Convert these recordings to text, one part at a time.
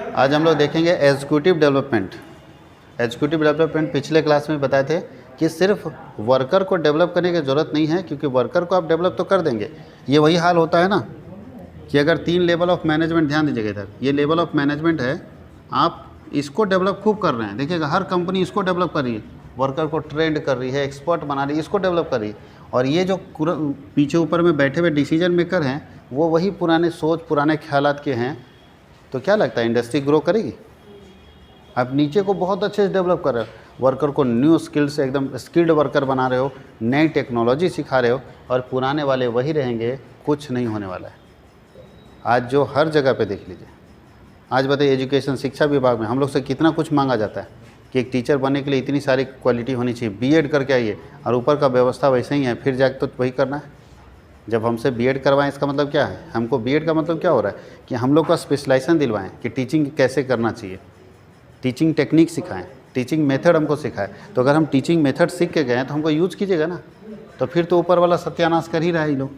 आज हम लोग देखेंगे एग्जीक्यूटिव डेवलपमेंट। एग्जीक्यूटिव डेवलपमेंट पिछले क्लास में बताए थे कि सिर्फ वर्कर को डेवलप करने की ज़रूरत नहीं है, क्योंकि वर्कर को आप डेवलप तो कर देंगे। ये वही हाल होता है ना कि अगर 3 लेवल ऑफ मैनेजमेंट, ध्यान दीजिएगा इधर, ये लेवल ऑफ मैनेजमेंट है, आप इसको डेवलप खूब कर रहे हैं। देखिएगा हर कंपनी इसको डेवलप कर रही है, वर्कर को ट्रेंड कर रही है, एक्सपर्ट बना रही है, इसको डेवलप कर रही है। और ये जो पीछे ऊपर में बैठे हुए डिसीजन मेकर हैं, वो वही पुराने सोच, पुराने ख्यालात के हैं। तो क्या लगता है इंडस्ट्री ग्रो करेगी? आप नीचे को बहुत अच्छे से डेवलप कर रहे हो, वर्कर को न्यू स्किल से एकदम स्किल्ड वर्कर बना रहे हो, नई टेक्नोलॉजी सिखा रहे हो, और पुराने वाले वही रहेंगे, कुछ नहीं होने वाला है। आज जो हर जगह पे देख लीजिए, आज बताइए एजुकेशन शिक्षा विभाग में हम लोग से कितना कुछ मांगा जाता है कि एक टीचर बनने के लिए इतनी सारी क्वालिटी होनी चाहिए, बीएड करके आइए, और ऊपर का व्यवस्था वैसे ही है, फिर जाके तो वही करना है। जब हमसे बीएड करवाएं इसका मतलब क्या है? हमको बीएड का मतलब क्या हो रहा है कि हम लोग का स्पेशलाइजेशन दिलवाएं कि टीचिंग कैसे करना चाहिए, टीचिंग टेक्निक सिखाएं, टीचिंग मेथड हमको सिखाएं। तो अगर हम टीचिंग मेथड सीख के गए तो हमको यूज कीजिएगा ना। तो फिर तो ऊपर वाला सत्यानाश कर ही रहा है ये लोग,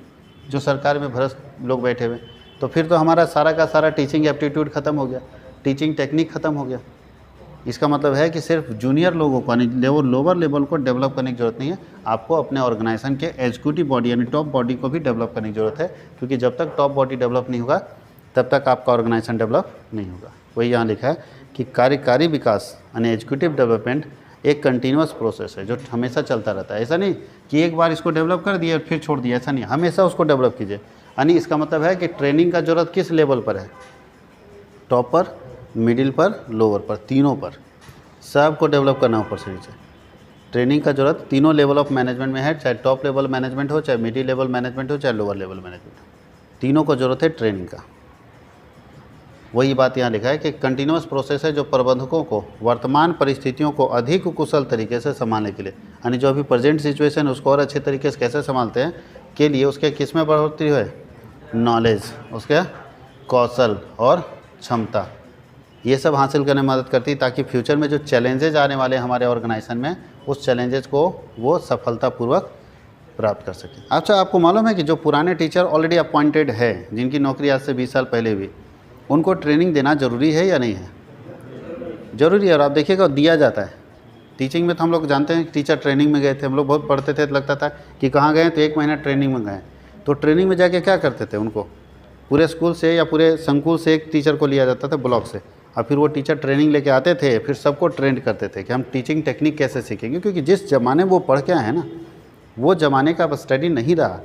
जो सरकार में भ्रष्ट लोग बैठे हुए। तो फिर तो हमारा सारा का सारा टीचिंग एप्टीट्यूड ख़त्म हो गया, टीचिंग टेक्निक ख़त्म हो गया। इसका मतलब है कि सिर्फ जूनियर लोगों को, लोअर लेवल को डेवलप करने की ज़रूरत नहीं है, आपको अपने ऑर्गेनाइजेशन के एग्जीक्यूटिव बॉडी यानी टॉप बॉडी को भी डेवलप करने की ज़रूरत है। क्योंकि जब तक टॉप बॉडी डेवलप नहीं होगा तब तक आपका ऑर्गेनाइजेशन डेवलप नहीं होगा। वही यहाँ लिखा है कि कार्यकारी विकास यानी एग्जीक्यूटिव डेवलपमेंट एक कंटिन्यूअस प्रोसेस है जो हमेशा चलता रहता है। ऐसा नहीं कि एक बार इसको डेवलप कर दिया और फिर छोड़ दिया, ऐसा नहीं, हमेशा उसको डेवलप कीजिए। यानी इसका मतलब है कि ट्रेनिंग का ज़रूरत किस लेवल पर है? टॉप पर, मिडिल पर, लोअर पर, तीनों पर सबको डेवलप करना ऊपर से नीचे। ट्रेनिंग का ज़रूरत तीनों लेवल ऑफ मैनेजमेंट में है, चाहे टॉप लेवल मैनेजमेंट हो, चाहे मिडिल लेवल मैनेजमेंट हो, चाहे लोअर लेवल मैनेजमेंट हो, तीनों को ज़रूरत है ट्रेनिंग का। वही बात यहाँ लिखा है कि कंटिन्यूअस प्रोसेस है जो प्रबंधकों को वर्तमान परिस्थितियों को अधिक कुशल तरीके से संभालने के लिए, यानी जो अभी प्रेजेंट सिचुएशन है उसको और अच्छे तरीके से कैसे संभालते हैं के लिए उसके किस में बढ़ोतरी है? नॉलेज, उसके कौशल और क्षमता, ये सब हासिल करने में मदद करती है, ताकि फ्यूचर में जो चैलेंजेज आने वाले हैं हमारे ऑर्गेनाइजेशन में, उस चैलेंजेस को वो सफलतापूर्वक प्राप्त कर सकें। अच्छा, आपको मालूम है कि जो पुराने टीचर ऑलरेडी अपॉइंटेड है, जिनकी नौकरी आज से 20 साल पहले हुई, उनको ट्रेनिंग देना ज़रूरी है या नहीं है? ज़रूरी है। और आप देखिएगा दिया जाता है। टीचिंग में तो हम लोग जानते हैं, टीचर ट्रेनिंग में गए थे, हम लोग बहुत पढ़ते थे तो लगता था कि कहाँ गए, तो 1 महीना ट्रेनिंग में गए। तो ट्रेनिंग में जाके क्या करते थे? उनको पूरे स्कूल से या पूरे संकुल से एक टीचर को लिया जाता था, ब्लॉक से, और फिर वो टीचर ट्रेनिंग लेके आते थे, फिर सबको ट्रेंड करते थे कि हम टीचिंग टेक्निक कैसे सीखेंगे। क्योंकि जिस ज़माने में वो पढ़ के आए हैं ना, वो ज़माने का अब स्टडी नहीं रहा।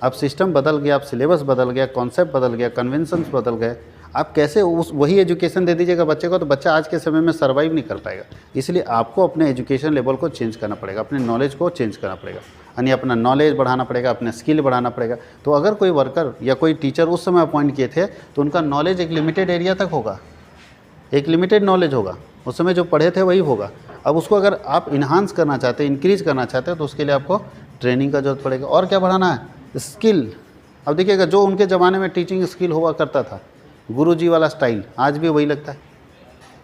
अब सिस्टम बदल गया, अब सिलेबस बदल गया, कॉन्सेप्ट बदल गया, कन्वेंशंस बदल गए। आप कैसे उस वही एजुकेशन दे दीजिएगा बच्चे को, तो बच्चा आज के समय में सर्वाइव नहीं कर पाएगा। इसलिए आपको अपने एजुकेशन लेवल को चेंज करना पड़ेगा, अपने नॉलेज को चेंज करना पड़ेगा, यानी अपना नॉलेज बढ़ाना पड़ेगा, अपने स्किल बढ़ाना पड़ेगा। तो अगर कोई वर्कर या कोई टीचर उस समय अपॉइंट किए थे तो उनका नॉलेज एक लिमिटेड एरिया तक होगा, एक लिमिटेड नॉलेज होगा, उस समय जो पढ़े थे वही होगा। अब उसको अगर आप इन्हांस करना चाहते हैं, इंक्रीज करना चाहते हैं, तो उसके लिए आपको ट्रेनिंग का जरूरत पड़ेगा। और क्या बढ़ाना है? स्किल। अब देखिएगा जो उनके ज़माने में टीचिंग स्किल हुआ करता था, गुरुजी वाला स्टाइल, आज भी वही लगता है।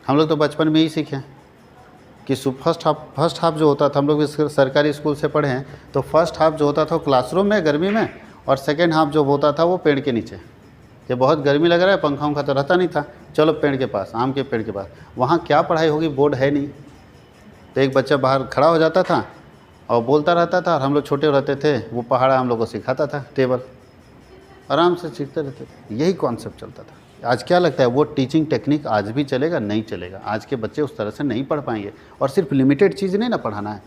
हम लोग तो बचपन में ही सीखे कि फर्स्ट हाफ जो होता था, हम लोग सरकारी स्कूल से पढ़े हैं, तो फर्स्ट हाफ जो होता था वो क्लासरूम में गर्मी में, और सेकेंड हाफ जो होता था वो पेड़ के नीचे। ये बहुत गर्मी लग रहा है, पंखा उंखा तो रहता नहीं था, चलो पेड़ के पास, आम के पेड़ के पास। वहाँ क्या पढ़ाई होगी, बोर्ड है नहीं, तो एक बच्चा बाहर खड़ा हो जाता था और बोलता रहता था, और हम लोग छोटे रहते थे, वो पहाड़ा हम लोग को सिखाता था, टेबल आराम से सीखते रहते थे। यही कॉन्सेप्ट चलता था। आज क्या लगता है वो टीचिंग टेक्निक आज भी चलेगा? नहीं चलेगा। आज के बच्चे उस तरह से नहीं पढ़ पाएंगे। और सिर्फ लिमिटेड चीज़ नहीं ना पढ़ाना है।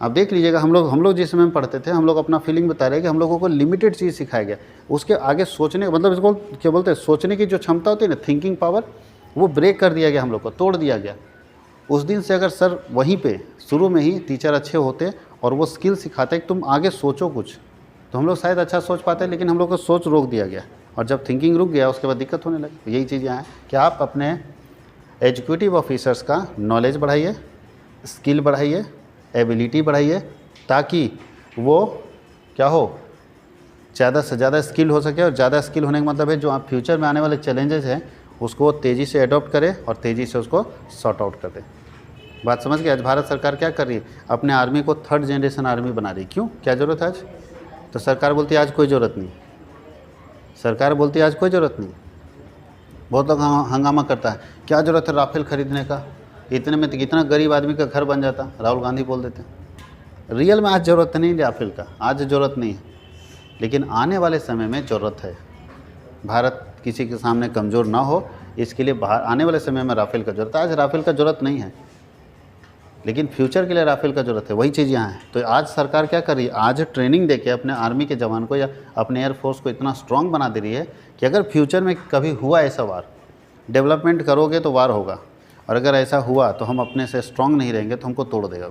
आप देख लीजिएगा, हम लोग जिस समय में पढ़ते थे, हम लोग अपना फीलिंग बता रहे हैं कि हम लोगों को लिमिटेड चीज़ सिखाया गया। उसके आगे सोचने, मतलब इसको क्या बोलते हैं, सोचने की जो क्षमता होती है ना, थिंकिंग पावर, वो ब्रेक कर दिया गया, हम लोग को तोड़ दिया गया। उस दिन से अगर सर वहीं पे शुरू में ही टीचर अच्छे होते और वो स्किल सिखाते कि तुम आगे सोचो कुछ, तो हम लोग शायद अच्छा सोच पाते। लेकिन हम लोग को सोच रोक दिया गया, और जब थिंकिंग रुक गया उसके बाद दिक्कत होने लगी। यही चीज़ यहाँ है कि आप अपने एग्जीक्यूटिव ऑफिसर्स का नॉलेज बढ़ाइए, स्किल बढ़ाइए, एबिलिटी बढ़ाइए, ताकि वो क्या हो, ज़्यादा से ज़्यादा स्किल हो सके। और ज़्यादा स्किल होने का मतलब है जो आप फ्यूचर में आने वाले चैलेंजेस हैं उसको तेज़ी से अडॉप्ट करें और तेज़ी से उसको सॉर्ट आउट कर दें। बात समझ गए? आज भारत सरकार क्या कर रही है, अपने आर्मी को 3rd जनरेशन आर्मी बना रही है। क्यों, क्या ज़रूरत है आज? तो सरकार बोलती है आज कोई ज़रूरत नहीं, सरकार बोलती है आज कोई ज़रूरत नहीं। बहुत लोग हंगामा करता है, क्या ज़रूरत है राफेल खरीदने का, इतने में तो कितना गरीब आदमी का घर बन जाता, राहुल गांधी बोल देते हैं। रियल में आज ज़रूरत नहीं राफेल का, आज ज़रूरत नहीं है, लेकिन आने वाले समय में ज़रूरत है। भारत किसी के सामने कमज़ोर ना हो, इसके लिए आने वाले समय में राफेल का ज़रूरत है। आज राफेल का ज़रूरत नहीं है, लेकिन फ्यूचर के लिए राफेल का ज़रूरत है। वही चीज़ यहाँ है। तो आज सरकार क्या कर रही है, आज ट्रेनिंग देके अपने आर्मी के जवान को या अपने एयरफोर्स को इतना स्ट्रांग बना दे रही है कि अगर फ्यूचर में कभी हुआ ऐसा वार, डेवलपमेंट करोगे तो वार होगा, और अगर ऐसा हुआ तो हम अपने से स्ट्रांग नहीं रहेंगे तो हमको तोड़ देगा।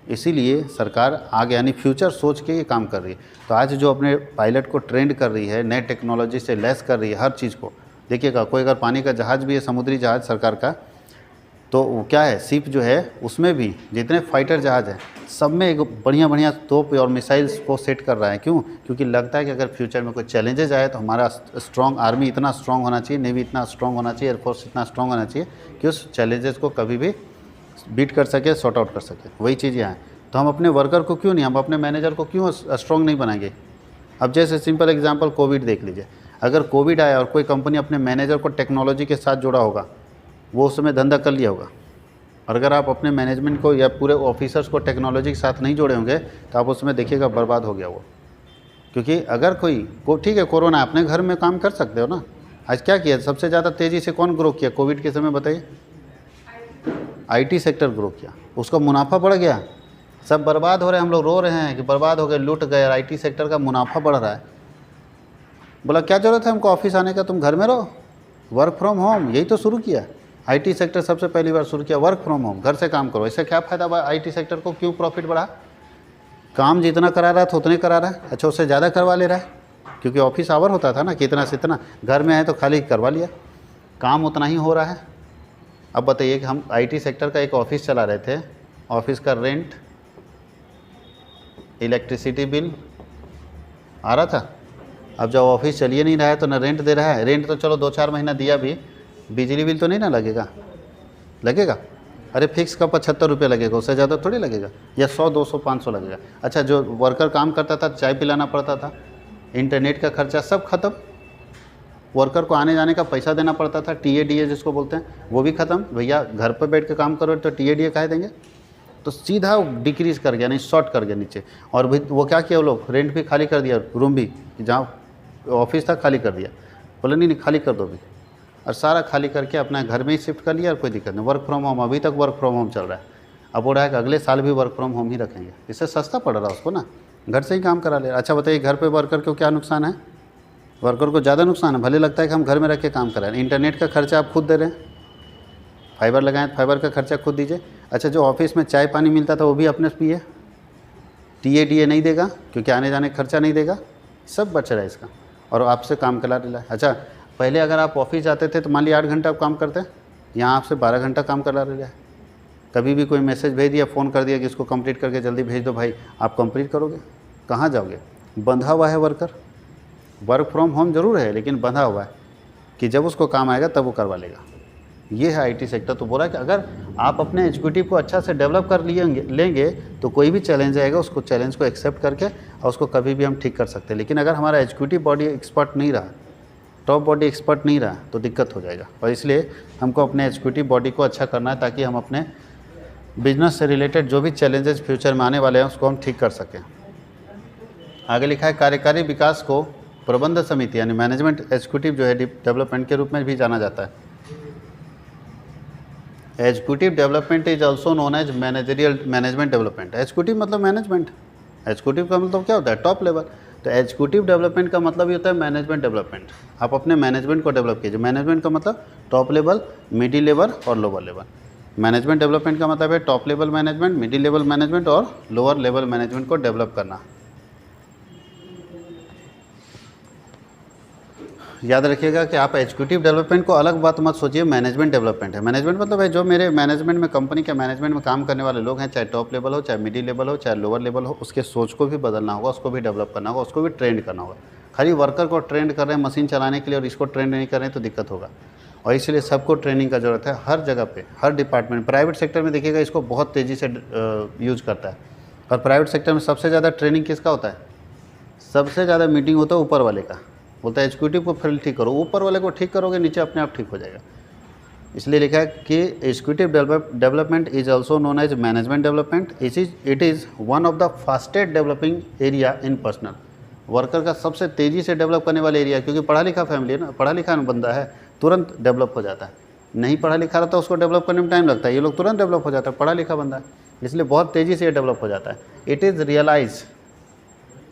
इसीलिए सरकार आगे यानी फ्यूचर सोच के ये काम कर रही है। तो आज जो अपने पायलट को ट्रेंड कर रही है, नए टेक्नोलॉजी से लेस कर रही है हर चीज़ को। देखिएगा, कोई अगर पानी का जहाज़ भी है, समुद्री जहाज़ सरकार का, तो वो क्या है, शिप जो है उसमें भी जितने फाइटर जहाज़ हैं सब में एक बढ़िया बढ़िया तोप और मिसाइल्स को सेट कर रहा है। क्यों? क्योंकि लगता है कि अगर फ्यूचर में कोई चैलेंजेस आए तो हमारा स्ट्रॉन्ग आर्मी इतना स्ट्रॉन्ग होना चाहिए, नेवी इतना स्ट्रॉन्ग होना चाहिए, एयरफोर्स इतना स्ट्रॉन्ग होना चाहिए कि उस चैलेंजेस को कभी भी बीट कर सके, सॉर्ट आउट कर सके। वही चीज़ यहाँ है। तो हम अपने वर्कर को क्यों नहीं, हम अपने मैनेजर को क्यों स्ट्रॉन्ग नहीं बनाएंगे? अब जैसे सिंपल एग्जांपल कोविड देख लीजिए। अगर कोविड आया और कोई कंपनी अपने मैनेजर को टेक्नोलॉजी के साथ जोड़ा होगा, वो उस समय धंधा कर लिया होगा। और अगर आप अपने मैनेजमेंट को या पूरे ऑफिसर्स को टेक्नोलॉजी के साथ नहीं जोड़े होंगे तो आप उसमें देखिएगा बर्बाद हो गया वो। क्योंकि अगर ठीक है, कोरोना अपने घर में काम कर सकते हो ना। आज क्या किया, सबसे ज़्यादा तेज़ी से कौन ग्रो किया कोविड के समय, बताइए? IT सेक्टर ग्रो किया, उसका मुनाफा बढ़ गया। सब बर्बाद हो रहे हैं, हम लोग रो रहे हैं कि बर्बाद हो गए, लूट गए, और IT सेक्टर का मुनाफा बढ़ रहा है। बोला क्या ज़रूरत है हमको ऑफिस आने का, तुम घर में रहो, वर्क फ्रॉम होम, यही तो शुरू किया। IT सेक्टर सबसे पहली बार शुरू किया, वर्क फ्रॉम होम, घर से काम करो। इससे क्या फ़ायदा हुआ IT सेक्टर को? क्यों प्रॉफिट बढ़ा? काम जितना करा रहा था उतने करा रहा है, अच्छा उससे ज़्यादा करवा ले रहा है, क्योंकि ऑफिस आवर होता था ना कि इतना से इतना, घर में है तो खाली करवा लिया, काम उतना ही हो रहा है। अब बताइए कि हम IT सेक्टर का एक ऑफिस चला रहे थे, ऑफिस का रेंट, इलेक्ट्रिसिटी बिल आ रहा था। अब जब ऑफिस चलिए नहीं रहा है तो ना रेंट दे रहा है, रेंट तो चलो 2-4 महीना दिया भी, बिजली बिल तो नहीं ना लगेगा? लगेगा। अरे फिक्स का 75 रुपये लगेगा, उससे ज़्यादा थोड़ी लगेगा, या 100, 200, 500 लगेगा। अच्छा जो वर्कर काम करता था, चाय पिलाना पड़ता था, इंटरनेट का खर्चा सब खत्म, वर्कर को आने जाने का पैसा देना पड़ता था, TADA जिसको बोलते हैं, वो भी खत्म। भैया घर पर बैठ के काम करो तो TADA काहे देंगे? तो सीधा डिक्रीज़ कर गया, नहीं शॉर्ट कर गया नीचे। और भी वो क्या किया, वो लोग रेंट भी खाली कर दिया, रूम भी जहाँ ऑफिस था खाली कर दिया, बोले नहीं खाली कर दो भी, और सारा खाली करके अपना घर में ही शिफ्ट कर लिया, और कोई दिक्कत नहीं। वर्क फ्रॉम होम, अभी तक वर्क फ्रॉम होम चल रहा है। अब हो रहा है कि अगले साल भी वर्क फ्रॉम होम ही रखेंगे, इससे सस्ता पड़ रहा है उसको ना, घर से ही काम करा ले। अच्छा बताइए घर पे वर्कर को क्या नुकसान है? वर्कर को ज़्यादा नुकसान है। भले लगता है कि हम घर में रख के काम कराएं, इंटरनेट का खर्चा आप खुद दे रहे हैं, फाइबर लगाएं तो फाइबर का खर्चा खुद दीजिए। अच्छा जो ऑफिस में चाय पानी मिलता था वो भी अपने पिए, TADA नहीं देगा क्योंकि आने जाने का खर्चा नहीं देगा, सब बच रहा है इसका, और आपसे काम करा रहा है। अच्छा पहले अगर आप ऑफिस जाते थे तो मान लिया 8 घंटा आप काम करते, यहाँ आपसे 12 घंटा काम करा रहा है। कभी भी कोई मैसेज भेज दिया, फ़ोन कर दिया कि इसको कंप्लीट करके जल्दी भेज दो भाई, आप कंप्लीट करोगे? कहाँ जाओगे? बंधा हुआ है वर्कर। वर्क फ्रॉम होम ज़रूर है लेकिन बंधा हुआ है कि जब उसको काम आएगा तब वो करवा लेगा। ये है IT सेक्टर। तो बोला कि अगर आप अपने एग्जीक्यूटिव को अच्छा से डेवलप कर लेंगे तो कोई भी चैलेंज आएगा, उसको चैलेंज को एक्सेप्ट करके और उसको कभी भी हम ठीक कर सकते हैं। लेकिन अगर हमारा एग्जीक्यूटिव बॉडी एक्सपर्ट नहीं रहा, टॉप बॉडी एक्सपर्ट नहीं रहा, तो दिक्कत हो जाएगा। और इसलिए हमको अपने एग्जीक्यूटिव बॉडी को अच्छा करना है ताकि हम अपने बिजनेस से रिलेटेड जो भी चैलेंजेस फ्यूचर में आने वाले हैं उसको हम ठीक कर सकें। आगे लिखा है कार्यकारी विकास को प्रबंध समिति यानी मैनेजमेंट एग्जीक्यूटिव जो है डेवलपमेंट के रूप में भी जाना जाता है। Executive development is also known as managerial management development. Executive मतलब मैनेजमेंट, एग्जीक्यूटिव का मतलब क्या होता है? Top level. तो एग्जीक्यूटिव डेवलपमेंट का मतलब ये होता है मैनेजमेंट डेवलपमेंट। आप अपने मैनेजमेंट को डेवलप कीजिए। मैनेजमेंट का मतलब टॉप लेवल, मिडिल लेवल और लोअर लेवल। मैनेजमेंट डेवलपमेंट का मतलब है top level management, middle level management और लोअर लेवल मैनेजमेंट को डेवलप करना। याद रखिएगा कि आप एग्जीक्यूटिव डेवलपमेंट को अलग बात मत सोचिए, मैनेजमेंट डेवलपमेंट है। मैनेजमेंट मतलब है जो मेरे मैनेजमेंट में, कंपनी के मैनेजमेंट में काम करने वाले लोग हैं, चाहे टॉप लेवल हो, चाहे मिडिल लेवल हो, चाहे लोअर लेवल हो, उसके सोच को भी बदलना होगा, उसको भी डेवलप करना होगा, उसको भी ट्रेंड करना होगा। खाली वर्कर को ट्रेंड कर रहे हैं मशीन चलाने के लिए और इसको ट्रेंड नहीं कर रहे हैं तो दिक्कत होगा। और इसलिए सबको ट्रेनिंग का ज़रूरत है, हर जगह पे, हर डिपार्टमेंट। प्राइवेट सेक्टर में देखिएगा इसको बहुत तेज़ी से यूज़ करता है। और प्राइवेट सेक्टर में सबसे ज़्यादा ट्रेनिंग किसका होता है? सबसे ज़्यादा मीटिंग होता है ऊपर वाले का, बोलता है एग्जीक्यूटिव को फिर ठीक करो, ऊपर वाले को ठीक करोगे नीचे अपने आप ठीक हो जाएगा। इसलिए लिखा है कि executive development is also known as management development. It is one of the fastest developing area in personal. Worker का सबसे तेज़ी से डेवलप करने वाला एरिया, क्योंकि पढ़ा लिखा फैमिली है ना, पढ़ा लिखा बंदा है, तुरंत डेवलप हो जाता है। नहीं पढ़ा लिखा रहता उसको डेवलप करने में टाइम लगता है, ये लोग तुरंत डेवलप हो जाता है, पढ़ा लिखा बंदा है, इसलिए बहुत तेज़ी से ये डेवलप हो जाता है। It is realise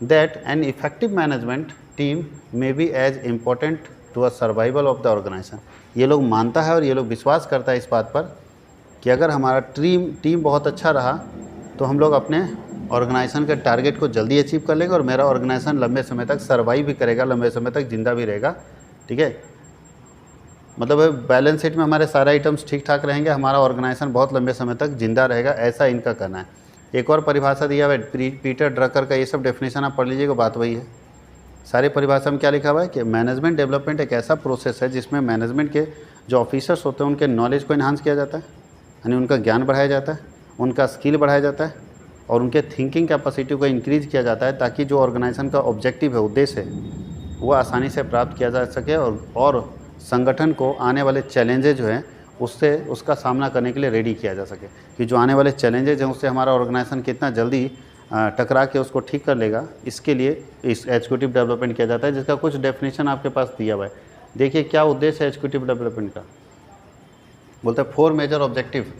that an effective management team may be as important to a survival of the organisation. ये लोग मानता है और ये लोग विश्वास करता है इस बात पर कि अगर हमारा टीम बहुत अच्छा रहा तो हम लोग अपने ऑर्गेनाइजेशन के टारगेट को जल्दी अचीव कर लेंगे और मेरा ऑर्गेनाइजेशन लंबे समय तक सर्वाइव भी करेगा, लंबे समय तक जिंदा भी रहेगा। ठीक है, मतलब बैलेंस शीट में हमारे सारे आइटम्स ठीक ठाक रहेंगे, हमारा ऑर्गेनाइजेशन बहुत लंबे समय तक जिंदा रहेगा, ऐसा इनका कहना है। एक और परिभाषा दिया हुआ है पीटर ड्रकर का, ये सब डेफिनेशन आप पढ़ लीजिएगा, बात वही है। सारी परिभाषा में क्या लिखा हुआ है कि मैनेजमेंट डेवलपमेंट एक ऐसा प्रोसेस है जिसमें मैनेजमेंट के जो ऑफिसर्स होते हैं उनके नॉलेज को इन्हांस किया जाता है, यानी उनका ज्ञान बढ़ाया जाता है, उनका स्किल बढ़ाया जाता है और उनके थिंकिंग कैपेसिटी को इंक्रीज किया जाता है, ताकि जो ऑर्गेनाइजेशन का ऑब्जेक्टिव है, उद्देश्य है, वो आसानी से प्राप्त किया जा सके और संगठन को आने वाले चैलेंजेज जो हैं उसका सामना करने के लिए रेडी किया जा सके। कि जो आने वाले चैलेंजेज हैं उससे हमारा ऑर्गेनाइजेशन कितना जल्दी टकरा के उसको ठीक कर लेगा, इसके लिए इस एग्जीक्यूटिव डेवलपमेंट किया जाता है, जिसका कुछ डेफिनेशन आपके पास दिया हुआ है। देखिए क्या उद्देश्य है एग्जीक्यूटिव डेवलपमेंट का। बोलते हैं 4 major objective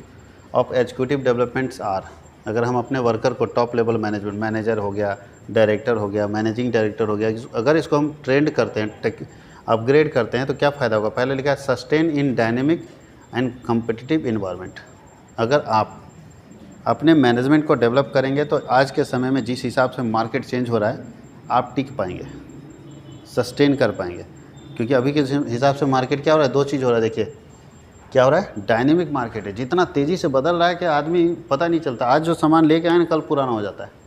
of executive developments are. अगर हम अपने वर्कर को टॉप लेवल मैनेजमेंट, मैनेजर हो गया, डायरेक्टर हो गया, मैनेजिंग डायरेक्टर हो गया, अगर इसको हम ट्रेंड करते हैं, अपग्रेड करते हैं तो क्या फ़ायदा होगा। पहले लिखा है sustain in dynamic and competitive environment. अगर आप अपने मैनेजमेंट को डेवलप करेंगे तो आज के समय में जिस हिसाब से मार्केट चेंज हो रहा है आप टिक पाएंगे, सस्टेन कर पाएंगे। क्योंकि अभी के हिसाब से मार्केट क्या हो रहा है, 2 चीज़ हो रहा है। देखिए क्या हो रहा है, डायनेमिक मार्केट है, जितना तेज़ी से बदल रहा है कि आदमी पता नहीं चलता। आज जो सामान लेके आए ना कल पुराना हो जाता है।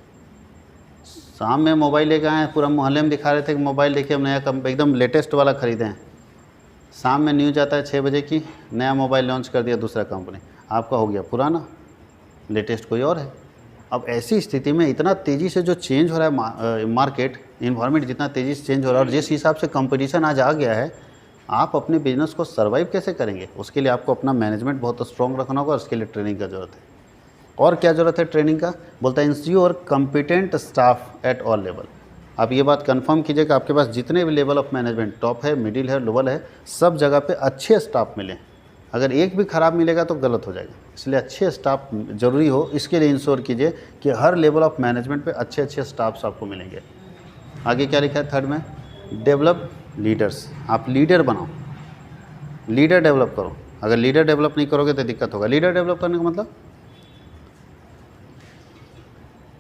शाम में मोबाइल लेके आए, पूरा मोहल्ले में दिखा रहे थे कि मोबाइल देखिए हम नया एकदम लेटेस्ट वाला ख़रीदे हैं। शाम में न्यूज़ आता है 6 बजे की, नया मोबाइल लॉन्च कर दिया दूसरा कंपनी, आपका हो गया पुराना, लेटेस्ट कोई और है। अब ऐसी स्थिति में इतना तेज़ी से जो चेंज हो रहा है मार्केट इन्वायरमेंट, जितना तेज़ी से चेंज हो रहा है और जिस हिसाब से कंपटीशन आज आ गया है, आप अपने बिजनेस को सर्वाइव कैसे करेंगे। उसके लिए आपको अपना मैनेजमेंट बहुत स्ट्रॉन्ग रखना होगा और उसके लिए ट्रेनिंग का ज़रूरत है। और क्या ज़रूरत है ट्रेनिंग का, बोलता है ensure competent staff at all level. आप ये बात कंफर्म कीजिए कि आपके पास जितने भी लेवल ऑफ मैनेजमेंट, टॉप है, मिडिल है, लोअर है, सब जगह पे अच्छे स्टाफ मिलें। अगर एक भी ख़राब मिलेगा तो गलत हो जाएगा, इसलिए अच्छे स्टाफ ज़रूरी हो। इसके लिए इंश्योर कीजिए कि हर लेवल ऑफ मैनेजमेंट पे अच्छे अच्छे स्टाफ्स आपको मिलेंगे। आगे क्या लिखा है थर्ड में, डेवलप लीडर्स। आप लीडर बनाओ, लीडर डेवलप करो। अगर लीडर डेवलप नहीं करोगे तो दिक्कत होगा। लीडर डेवलप करने का मतलब,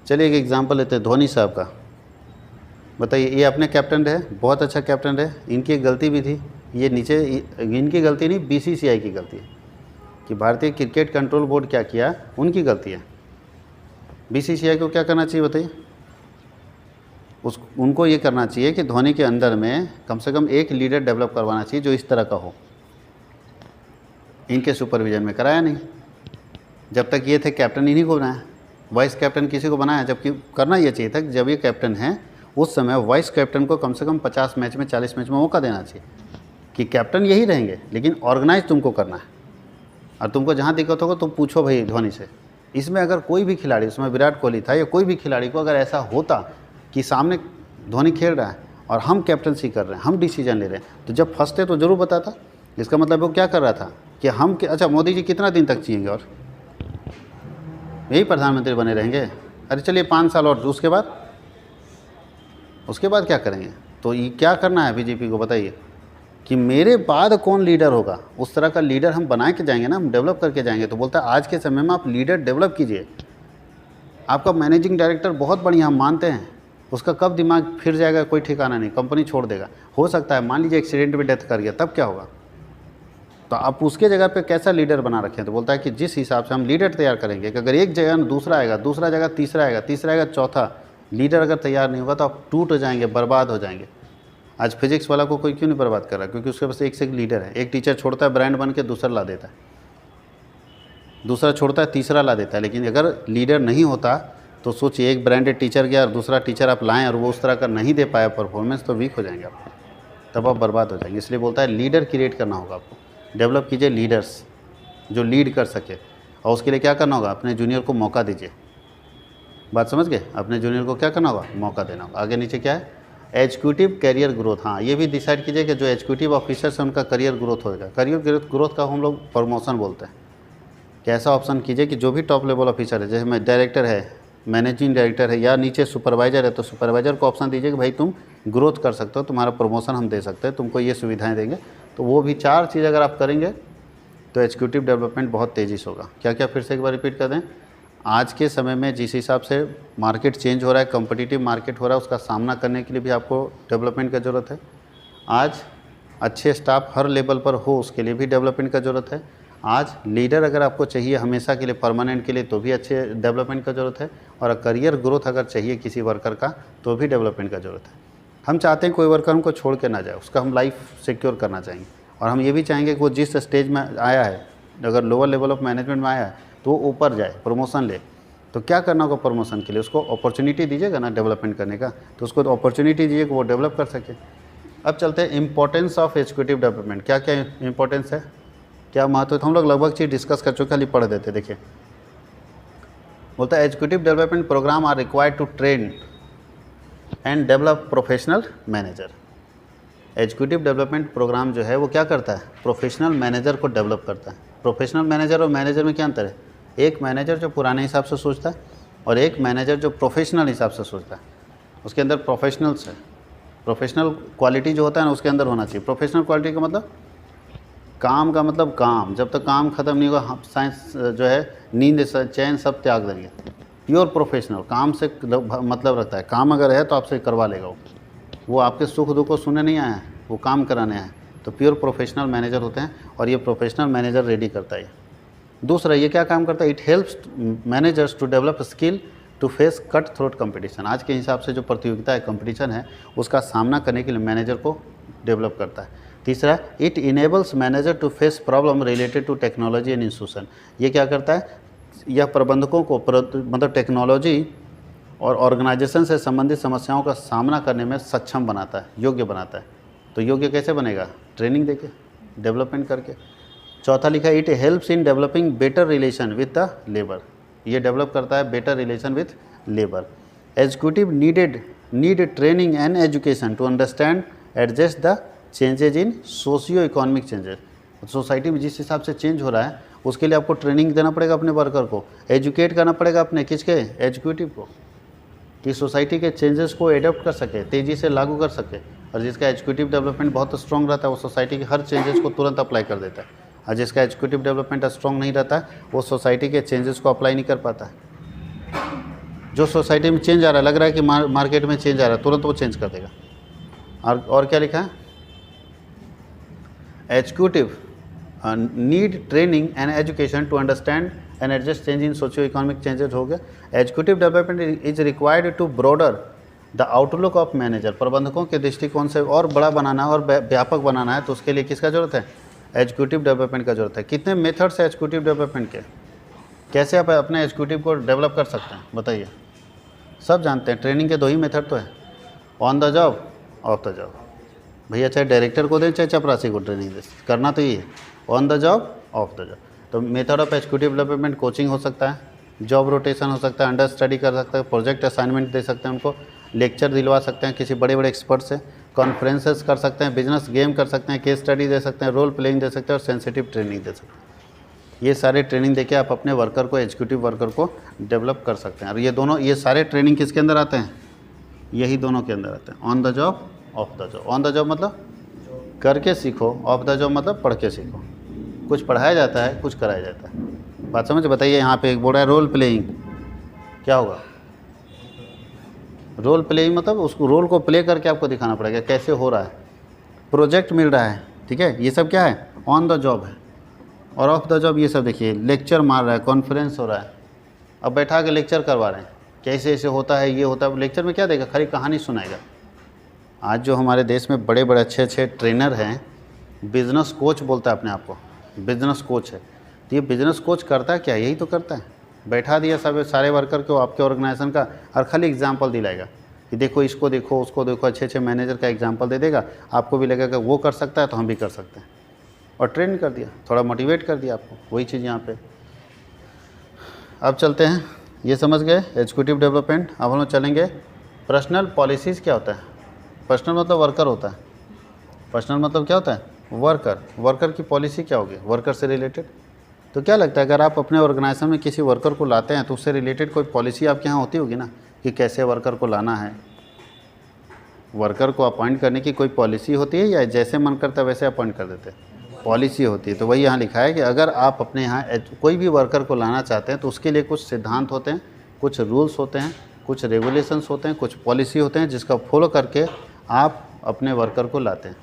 चलिए एक एग्जांपल लेते हैं धोनी साहब का। बताइए, ये अपने कैप्टन रहे, बहुत अच्छा कैप्टन रहे, इनकी एक गलती भी थी। ये नीचे इनकी गलती नहीं, बीसीसीआई की गलती है कि भारतीय क्रिकेट कंट्रोल बोर्ड क्या किया, उनकी गलती है। बीसीसीआई को क्या करना चाहिए बताइए, उनको ये करना चाहिए कि धोनी के अंदर में कम से कम एक लीडर डेवलप करवाना चाहिए जो इस तरह का हो। इनके सुपरविजन में कराया नहीं, जब तक ये थे कैप्टन इन्हीं को बनाया, वाइस कैप्टन किसी को बनाया, जबकि करना ये चाहिए था कि जब ये कैप्टन हैं उस समय वाइस कैप्टन को कम से कम 50 मैच में, 40 मैच में मौका देना चाहिए कि कैप्टन यही रहेंगे लेकिन ऑर्गेनाइज तुमको करना है, और तुमको जहाँ दिक्कत होगा तुम पूछो भाई धोनी से। इसमें अगर कोई भी खिलाड़ी, उसमें विराट कोहली था या कोई भी खिलाड़ी को अगर ऐसा होता कि सामने धोनी खेल रहा है और हम कैप्टनसी कर रहे हैं, हम डिसीजन ले रहे हैं, तो जब फंसते तो ज़रूर बताता। इसका मतलब वो क्या कर रहा था कि हम अच्छा मोदी जी कितना दिन तक जिएंगे और यही प्रधानमंत्री बने रहेंगे, अरे चलिए 5 साल और, उसके बाद क्या करेंगे। तो ये क्या करना है बीजेपी को, बताइए कि मेरे बाद कौन लीडर होगा, उस तरह का लीडर हम बना के जाएंगे ना, हम डेवलप करके जाएंगे। तो बोलता है आज के समय में आप लीडर डेवलप कीजिए। आपका मैनेजिंग डायरेक्टर बहुत बढ़िया, हम मानते हैं, उसका कब दिमाग फिर जाएगा कोई ठिकाना नहीं, कंपनी छोड़ देगा। हो सकता है मान लीजिए एक्सीडेंट में डेथ कर गया, तब क्या होगा। तो आप उसके जगह पे कैसा लीडर बना रखें। तो बोलता है कि जिस हिसाब से हम लीडर तैयार करेंगे कि अगर एक जगह दूसरा आएगा, दूसरा जगह तीसरा आएगा, तीसरा आएगा चौथा, लीडर अगर तैयार नहीं होगा तो आप टूट जाएंगे, बर्बाद हो जाएंगे। आज फिजिक्स वाला को कोई क्यों नहीं बर्बाद कर रहा, क्योंकि उसके पास एक से एक लीडर है। एक टीचर छोड़ता है ब्रांड बन के, दूसरा ला देता है, दूसरा छोड़ता है, तीसरा ला देता है। लेकिन अगर लीडर नहीं होता तो सोचिए, एक ब्रांडेड टीचर गया और दूसरा टीचर आप लाएं और वो उस तरह का नहीं दे पाया परफॉर्मेंस, तो वीक हो जाएंगे आप। तब आप बर्बाद हो जाएंगे। इसलिए बोलता है लीडर क्रिएट करना होगा आपको, डेवलप कीजिए लीडर्स जो लीड कर सके, और उसके लिए क्या करना होगा, अपने जूनियर को मौका दीजिए। बात समझ गए, अपने जूनियर को क्या करना होगा, मौका देना होगा। आगे नीचे क्या है, एग्जीक्यूटिव करियर ग्रोथ। हाँ, ये भी डिसाइड कीजिए कि जो एग्जीक्यूटिव ऑफिसर्स हैं उनका करियर ग्रोथ होगा। करियर ग्रोथ का हम लोग प्रमोशन बोलते हैं। कैसा ऑप्शन कीजिए कि जो भी टॉप लेवल ऑफिसर है, जैसे मैं डायरेक्टर है, मैनेजिंग डायरेक्टर है, या नीचे सुपरवाइजर है, तो सुपरवाइजर को ऑप्शन दीजिए कि भाई तुम ग्रोथ कर सकते हो, तुम्हारा प्रमोशन हम दे सकते हैं, तुमको ये सुविधाएं देंगे। तो वो भी 4 चीज़ अगर आप करेंगे तो एग्जीक्यूटिव डेवलपमेंट बहुत तेज़ी से होगा। क्या क्या, फिर से एक बार रिपीट कर दें। आज के समय में जिस हिसाब से मार्केट चेंज हो रहा है, कॉम्पिटिटिव मार्केट हो रहा है, उसका सामना करने के लिए भी आपको डेवलपमेंट का ज़रूरत है। आज अच्छे स्टाफ हर लेवल पर हो, उसके लिए भी डेवलपमेंट का ज़रूरत है। आज लीडर अगर आपको चाहिए हमेशा के लिए, परमानेंट के लिए, तो भी अच्छे डेवलपमेंट का ज़रूरत है। और करियर ग्रोथ अगर चाहिए किसी वर्कर का, तो भी डेवलपमेंट का ज़रूरत है। हम चाहते हैं कोई वर्कर हमको छोड़ के ना जाए, उसका हम लाइफ सिक्योर करना चाहेंगे। और हम ये भी चाहेंगे कि वो जिस स्टेज में आया है, अगर लोअर लेवल ऑफ मैनेजमेंट में आया है, तो वो ऊपर जाए, प्रमोशन ले। तो क्या करना होगा प्रमोशन के लिए, उसको अपॉर्चुनिटी दीजिएगा ना डेवलपमेंट करने का, तो उसको अपॉर्चुनिटी दीजिए कि वो डेवलप कर सके। अब चलते हैं इंपॉर्टेंस ऑफ एग्जीक्यूटिव डेवलपमेंट। क्या क्या इंपॉर्टेंस है, क्या महत्व है, तो हम लोग लगभग चीज़ डिस्कस कर चुके, खाली पढ़ देते। देखिए, बोलता है executive development programme are required to train and develop professional manager. Executive development programme जो है वो क्या करता है, प्रोफेशनल मैनेजर को डेवलप करता है। प्रोफेशनल मैनेजर और मैनेजर में क्या अंतर है, एक मैनेजर जो पुराने हिसाब से सोचता है, और एक मैनेजर जो प्रोफेशनल हिसाब से सोचता है। उसके अंदर प्रोफेशनल्स है, प्रोफेशनल क्वालिटी जो होता है ना उसके अंदर होना चाहिए। प्रोफेशनल क्वालिटी का मतलब, काम का मतलब काम, जब तक काम ख़त्म नहीं होगा साइंस जो है, नींद चैन सब त्याग देंगे। प्योर प्रोफेशनल काम से मतलब रखता है, काम अगर है तो आपसे करवा लेगा वो आपके सुख दुख को सुनने नहीं आया है, वो काम कराने आया है। तो प्योर प्रोफेशनल मैनेजर होते हैं, और ये प्रोफेशनल मैनेजर रेडी करता है। दूसरा, ये क्या काम करता है, it helps managers to develop skill to face cut throat competition. आज के हिसाब से जो प्रतियोगिता है, कंपटीशन है, उसका सामना करने के लिए मैनेजर को डेवलप करता है। तीसरा, it enables manager to face problem related to technology and institution. ये क्या करता है, यह प्रबंधकों को मतलब टेक्नोलॉजी और ऑर्गेनाइजेशन से संबंधित समस्याओं का सामना करने में सक्षम बनाता है, योग्य बनाता है। तो योग्य कैसे बनेगा, ट्रेनिंग देके, डेवलपमेंट करके। चौथा लिखा है, it helps in developing better relation with the labour. ये डेवलप करता है better relation with labour. Executive need training and education to understand adjust the changes in socio economic changes. Society में जिस हिसाब से चेंज हो रहा है, उसके लिए आपको ट्रेनिंग देना पड़ेगा अपने वर्कर को, एजुकेट करना पड़ेगा अपने किसके, एग्जीक्यूटिव को, कि सोसाइटी के चेंजेस को एडॉप्ट कर सके, तेज़ी से लागू कर सके। और जिसका एग्जीक्यूटिव डेवलपमेंट बहुत स्ट्रॉन्ग रहता है, वो सोसाइटी के हर चेंजेस को तुरंत अप्लाई कर देता है। और जिसका एग्जीक्यूटिव डेवलपमेंट स्ट्रॉन्ग नहीं रहता है, वो सोसाइटी के चेंजेस को अप्लाई नहीं कर पाता है। जो सोसाइटी में चेंज आ रहा है, लग रहा है कि मार्केट में चेंज आ रहा है, तुरंत वो चेंज कर देगा। और क्या लिखा है, executive need training and education to understand and adjust change in socio economic changes हो गया। Executive development is required to broader the outlook of manager. प्रबंधकों के दृष्टिकोण से और बड़ा बनाना है और व्यापक बनाना है, तो उसके लिए किसका जरूरत है, एग्जीक्यूटिव डेवलपमेंट का जरूरत है। कितने मेथड्स है एग्जीक्यूटिव डेवलपमेंट के, कैसे आप अपने एग्जीक्यूटिव को डेवलप कर सकते हैं, बताइए। सब जानते हैं, ट्रेनिंग के 2 ही मेथड तो है, on the job, off the job. भैया चाहे डायरेक्टर को दें चाहे चपरासी को ट्रेनिंग दे, करना तो ये है, on the job, off the job. तो method of executive development coaching हो सकता है, जॉब रोटेशन हो सकता है, अंडर स्टडी कर सकता है, प्रोजेक्ट असाइनमेंट दे सकते हैं उनको, लेक्चर दिलवा सकते हैं किसी बड़े बड़े एक्सपर्ट से, कॉन्फ्रेंसेस कर सकते हैं, बिजनेस गेम कर सकते हैं, केस स्टडी दे सकते हैं, रोल प्लेइंग दे सकते हैं, और सेंसिटिव ट्रेनिंग दे सकते हैं। ये सारे ट्रेनिंग देके आप अपने वर्कर को, एग्जीक्यूटिव वर्कर को डेवलप कर सकते हैं। और ये सारे ट्रेनिंग किसके अंदर आते हैं, यही दोनों के अंदर आते हैं, on the job, off the job. On the job मतलब करके सीखो, ऑफ द जॉब मतलब पढ़ के सीखो। कुछ पढ़ाया जाता है, कुछ कराया जाता है। बात समझ, बताइए। यहाँ पे एक बोल रहा है रोल प्लेइंग, क्या होगा, रोल प्लेइंग मतलब उसको रोल को प्ले करके आपको दिखाना पड़ेगा कैसे हो रहा है, प्रोजेक्ट मिल रहा है, ठीक है, ये सब क्या है, ऑन द जॉब है। और ऑफ द जॉब ये सब देखिए, लेक्चर मार रहा है, कॉन्फ्रेंस हो रहा है, अब बैठा के लेक्चर करवा रहे हैं, कैसे ऐसे होता है, ये होता है। लेक्चर में क्या देगा, खाली कहानी सुनाएगा। आज जो हमारे देश में बड़े बड़े अच्छे अच्छे ट्रेनर हैं, बिजनेस कोच बोलता है अपने आप को, बिजनेस कोच है। तो ये बिजनेस कोच करता क्या, यही तो करता है, बैठा दिया सब सारे वर्कर को आपके ऑर्गेनाइजेशन का, और खाली एग्जाम्पल दिलाएगा कि देखो इसको देखो उसको देखो, अच्छे अच्छे मैनेजर का एग्जांपल दे देगा, आपको भी लगेगा वो कर सकता है तो हम भी कर सकते हैं, और ट्रेन कर दिया, थोड़ा मोटिवेट कर दिया आपको। वही चीज़ यहाँ पे। अब चलते हैं, ये समझ गए एग्जीक्यूटिव डेवलपमेंट। अब हम लोग चलेंगे पर्सनल पॉलिसीज़ क्या होता है। पर्सनल मतलब वर्कर होता है। पर्सनल मतलब क्या होता है? वर्कर। वर्कर की पॉलिसी क्या होगी? वर्कर से रिलेटेड। तो क्या लगता है अगर आप अपने ऑर्गेनाइजेशन में किसी वर्कर को लाते हैं तो उससे रिलेटेड कोई पॉलिसी आपके यहाँ होती होगी ना, कि कैसे वर्कर को लाना है। वर्कर को अपॉइंट करने की कोई पॉलिसी होती है या जैसे मन करता है वैसे अपॉइंट कर देते हैं? पॉलिसी होती है। तो वही यहाँ लिखा है कि अगर आप अपने यहाँ कोई भी वर्कर को लाना चाहते हैं तो उसके लिए कुछ सिद्धांत होते हैं, कुछ रूल्स होते हैं, कुछ रेगुलेशंस होते हैं, कुछ पॉलिसी होते हैं, जिसका फॉलो करके आप अपने वर्कर को लाते हैं।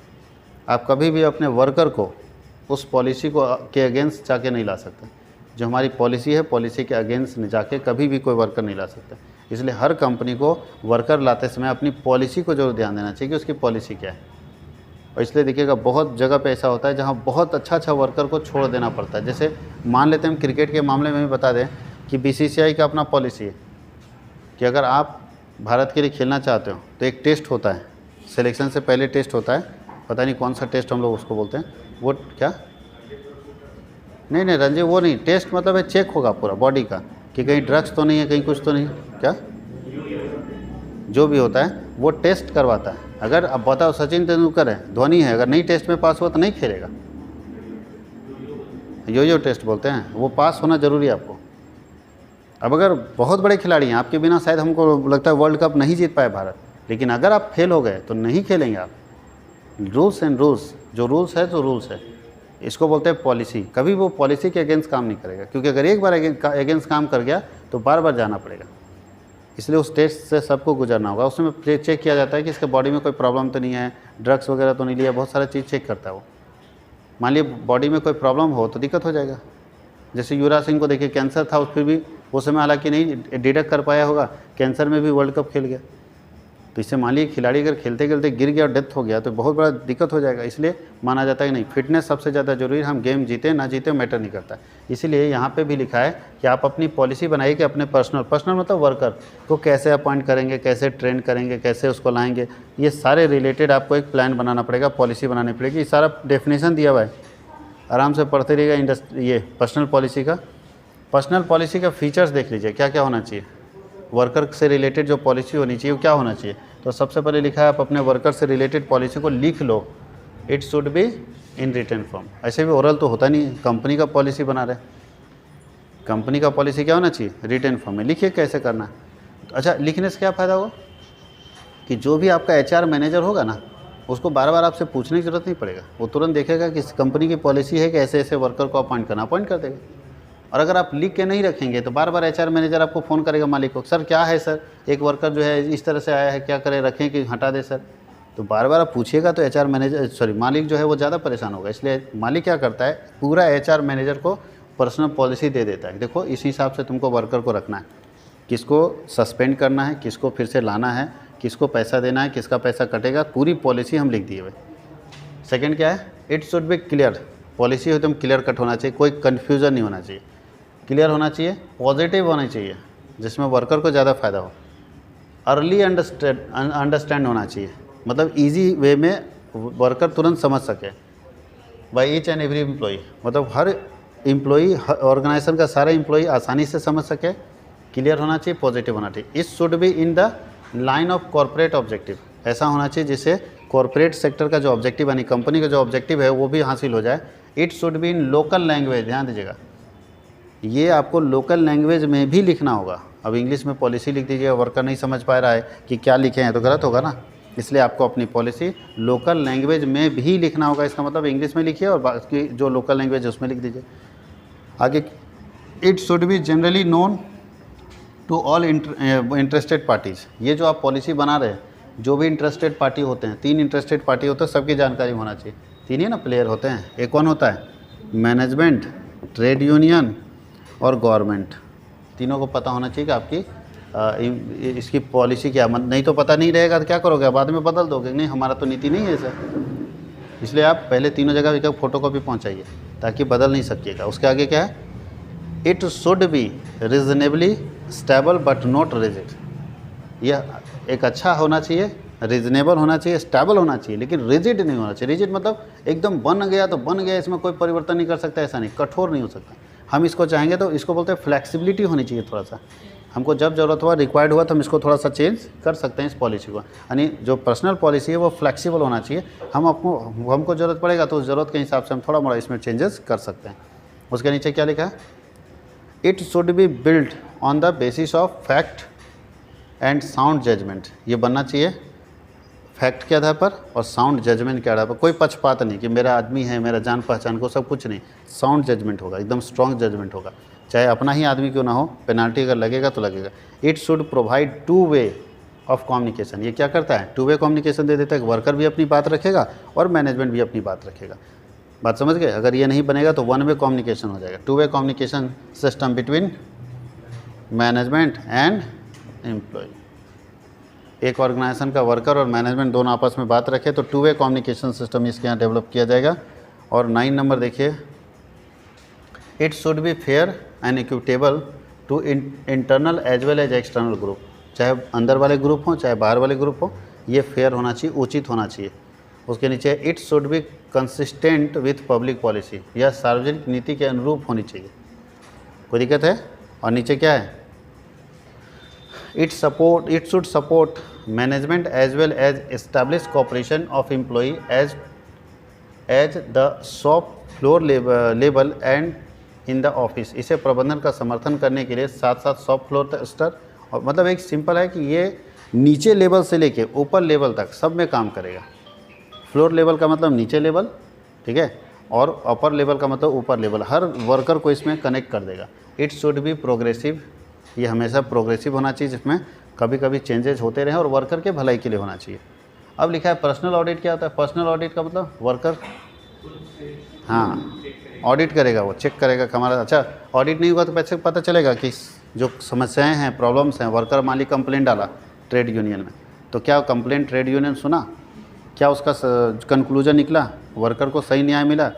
आप कभी भी अपने वर्कर को उस पॉलिसी को के अगेंस्ट जाके नहीं ला सकते। जो हमारी पॉलिसी है, पॉलिसी के अगेंस्ट जाके कभी भी कोई वर्कर नहीं ला सकते। इसलिए हर कंपनी को वर्कर लाते समय अपनी पॉलिसी को जरूर ध्यान देना चाहिए कि उसकी पॉलिसी क्या है। और इसलिए देखिएगा बहुत जगह पे ऐसा होता है जहाँ बहुत अच्छा वर्कर को छोड़ देना पड़ता है। जैसे मान लेते हैं हम क्रिकेट के मामले में भी बता दें कि BCCI का अपना पॉलिसी है कि अगर आप भारत के लिए खेलना चाहते हो तो एक टेस्ट होता है, सिलेक्शन से पहले टेस्ट होता है, पता नहीं कौन सा टेस्ट हम लोग उसको बोलते हैं, वो क्या, नहीं रणजी वो नहीं, टेस्ट मतलब है चेक होगा पूरा बॉडी का कि कहीं ड्रग्स तो नहीं है, कहीं कुछ तो नहीं, क्या जो भी होता है वो टेस्ट करवाता है। अगर अब बताओ सचिन तेंदुलकर है, धोनी है, अगर नहीं टेस्ट में पास हुआ तो नहीं खेलेगा। यो टेस्ट बोलते हैं, वो पास होना जरूरी है आपको। अब अगर बहुत बड़े खिलाड़ी हैं, आपके बिना शायद हमको लगता है वर्ल्ड कप नहीं जीत पाए भारत, लेकिन अगर आप फेल हो गए तो नहीं खेलेंगे आप। रूल्स एंड रूल्स, जो रूल्स है तो रूल्स है, इसको बोलते हैं पॉलिसी। कभी वो पॉलिसी के अगेंस्ट काम नहीं करेगा, क्योंकि अगर एक बार अगेंस्ट काम कर गया तो बार बार जाना पड़ेगा। इसलिए उस टेस्ट से सबको गुजरना होगा। उसमें चेक किया जाता है कि इसके बॉडी में कोई प्रॉब्लम तो नहीं है, ड्रग्स वगैरह तो नहीं लिया, बहुत सारा चीज़ चेक करता है वो। मान लीजिए बॉडी में कोई प्रॉब्लम हो तो दिक्कत हो जाएगा। जैसे युवराज सिंह को देखिए, कैंसर था, फिर भी उस समय हालांकि नहीं डिटेक्ट कर पाया होगा, कैंसर में भी वर्ल्ड कप खेल गया। तो इससे मान लीजिए खिलाड़ी अगर खेलते खेलते गिर गया और डेथ हो गया तो बहुत बड़ा दिक्कत हो जाएगा। इसलिए माना जाता है कि नहीं, फिटनेस सबसे ज़्यादा जरूरी है। हम गेम जीते ना जीते मैटर नहीं करता। इसीलिए यहाँ पे भी लिखा है कि आप अपनी पॉलिसी बनाइए कि अपने पर्सनल मतलब वर्कर को कैसे अपॉइंट करेंगे, कैसे ट्रेन करेंगे, कैसे उसको लाएंगे, ये सारे रिलेटेड आपको एक प्लान बनाना पड़ेगा, पॉलिसी बनानी पड़ेगी। ये सारा डेफिनेशन दिया हुआ है, आराम से पढ़ते रहिएगा। ये पर्सनल पॉलिसी का फीचर्स देख लीजिए, क्या क्या होना चाहिए। वर्कर से रिलेटेड जो पॉलिसी होनी चाहिए वो क्या होना चाहिए। तो सबसे पहले लिखा है आप अपने वर्कर से रिलेटेड पॉलिसी को लिख लो, it should be in written form. ऐसे भी ओरल तो होता नहीं है, कंपनी का पॉलिसी बना रहे, कंपनी का पॉलिसी क्या होना चाहिए, रिटन फॉर्म में लिखिए कैसे करना है। तो अच्छा, लिखने से क्या फ़ायदा होगा कि जो भी आपका HR मैनेजर होगा ना, उसको बार बार आपसे पूछने की ज़रूरत नहीं पड़ेगा। वो तुरंत देखेगा कि इस कंपनी की पॉलिसी है कि ऐसे ऐसे वर्कर को अपॉइंट करना, अपॉइंट कर देगा। और अगर आप लिख के नहीं रखेंगे तो बार बार HR मैनेजर आपको फ़ोन करेगा मालिक को, सर क्या है सर, एक वर्कर जो है इस तरह से आया है, क्या करें, रखें कि हटा दे सर। तो बार बार आप पूछिएगा तो HR मैनेजर मालिक जो है वो ज़्यादा परेशान होगा। इसलिए मालिक क्या करता है, पूरा HR मैनेजर को पर्सनल पॉलिसी दे देता है, देखो इस हिसाब से तुमको वर्कर को रखना है, किसको सस्पेंड करना है, किसको फिर से लाना है, किसको पैसा देना है, किसका पैसा कटेगा, पूरी पॉलिसी हम लिख दिए हुए। सेकेंड क्या है, it should B clear. Policy हो तो क्लियर कट होना चाहिए, कोई कन्फ्यूज़न नहीं होना चाहिए, क्लियर होना चाहिए, पॉजिटिव होना चाहिए, जिसमें वर्कर को ज़्यादा फ़ायदा हो। अर्ली अंडरस्टैंड होना चाहिए, मतलब इजी वे में वर्कर तुरंत समझ सके by each and every employee, मतलब हर एम्प्लॉई, ऑर्गेनाइजेशन का सारा एम्प्लॉई आसानी से समझ सके। क्लियर होना चाहिए, पॉजिटिव होना चाहिए। It should be in the line of corporate objective. ऐसा होना चाहिए जिससे कॉर्पोरेट सेक्टर का जो ऑब्जेक्टिव यानी कंपनी का जो ऑब्जेक्टिव है वो भी हासिल हो जाए। It should be in local language, ध्यान दीजिएगा, ये आपको लोकल लैंग्वेज में भी लिखना होगा। अब इंग्लिश में पॉलिसी लिख दीजिएगा, वर्कर नहीं समझ पा रहा है कि क्या लिखे हैं तो गलत होगा ना। इसलिए आपको अपनी पॉलिसी लोकल लैंग्वेज में भी लिखना होगा। इसका मतलब इंग्लिश में लिखिए और बाकी जो लोकल लैंग्वेज है उसमें लिख दीजिए। आगे, it should be generally known to all interested parties. ये जो आप पॉलिसी बना रहे हैं, जो भी इंटरेस्टेड पार्टी होते हैं, 3 इंटरेस्टेड पार्टी होते हैं, सबकी जानकारी होना चाहिए। 3 ही ना प्लेयर होते हैं, एक कौन होता है, मैनेजमेंट, ट्रेड यूनियन और गवर्नमेंट। तीनों को पता होना चाहिए कि आपकी इसकी पॉलिसी क्या, नहीं तो पता नहीं रहेगा तो क्या करोगे, बाद में बदल दोगे, नहीं हमारा तो नीति नहीं है सर। इसलिए आप पहले तीनों जगह एक फोटोकॉपी पहुंचाइए ताकि बदल नहीं सकिएगा। उसके आगे क्या है, it should B reasonably stable but not rigid. यह एक अच्छा होना चाहिए, रीजनेबल होना चाहिए, स्टेबल होना चाहिए, लेकिन रिजिड नहीं होना चाहिए। रिजिड मतलब एकदम बन गया तो बन गया, इसमें कोई परिवर्तन नहीं कर सकता, ऐसा नहीं, कठोर नहीं हो सकता। हम इसको चाहेंगे तो इसको बोलते हैं फ्लेक्सिबिलिटी होनी चाहिए थोड़ा सा। हमको जब ज़रूरत हुआ, रिक्वायर्ड हुआ, तो हम इसको थोड़ा सा चेंज कर सकते हैं इस पॉलिसी को। यानी जो पर्सनल पॉलिसी है वो फ्लेक्सिबल होना चाहिए। हमको ज़रूरत पड़ेगा तो उस ज़रूरत के हिसाब से हम थोड़ा मोड़ा इसमें चेंजेस कर सकते हैं। उसके नीचे क्या लिखा है? It should be build on the basis of fact and sound judgement. ये बनना चाहिए फैक्ट के आधार पर और साउंड जजमेंट के आधार पर। कोई पक्षपात नहीं कि मेरा आदमी है, मेरा जान पहचान को, सब कुछ नहीं। साउंड जजमेंट होगा, एकदम स्ट्रॉन्ग जजमेंट होगा, चाहे अपना ही आदमी क्यों ना हो। पेनाल्टी अगर लगेगा तो लगेगा। It should provide two way of communication. ये क्या करता है? टू वे कम्युनिकेशन दे देता है। वर्कर भी अपनी बात रखेगा और मैनेजमेंट भी अपनी बात रखेगा। बात समझ गए? अगर ये नहीं बनेगा तो वन वे कम्युनिकेशन हो जाएगा। Two way communication system between management and employ. एक ऑर्गेनाइजेशन का वर्कर और मैनेजमेंट दोनों आपस में बात रखे तो टू वे कम्युनिकेशन सिस्टम इसके यहाँ डेवलप किया जाएगा। और 9 नंबर देखिए, it should be fair and equitable to internal as well as external group. चाहे अंदर वाले ग्रुप हों चाहे बाहर वाले ग्रुप हों, ये फेयर होना चाहिए, उचित होना चाहिए। उसके नीचे it should be consistent with public policy. यह सार्वजनिक नीति के अनुरूप होनी चाहिए। कोई दिक्कत है? और नीचे क्या है? It should support management as well as establish cooperation of employee as the shop floor level and in the office. इसे प्रबंधन का समर्थन करने के लिए साथ साथ शॉप फ्लोर स्तर, और मतलब एक सिंपल है कि ये नीचे लेवल से लेके ऊपर लेवल तक सब में काम करेगा। फ्लोर लेवल का मतलब नीचे लेवल, ठीक है, और अपर लेवल का मतलब ऊपर लेवल। हर वर्कर को इसमें कनेक्ट कर देगा। It should be progressive. ये हमेशा प्रोग्रेसिव होना चाहिए, जिसमें कभी कभी चेंजेस होते रहें और वर्कर के भलाई के लिए होना चाहिए। अब लिखा है पर्सनल ऑडिट। क्या होता है पर्सनल ऑडिट का मतलब? वर्कर, हाँ, ऑडिट करेगा, वो चेक करेगा कि हमारा अच्छा ऑडिट नहीं हुआ तो कैसे पता चलेगा कि जो समस्याएं हैं, प्रॉब्लम्स हैं। वर्कर मालिक कंप्लेंट डाला ट्रेड यूनियन में, तो क्या कंप्लेंट ट्रेड यूनियन सुना? क्या उसका कंक्लूजन निकला? वर्कर को सही न्याय मिला?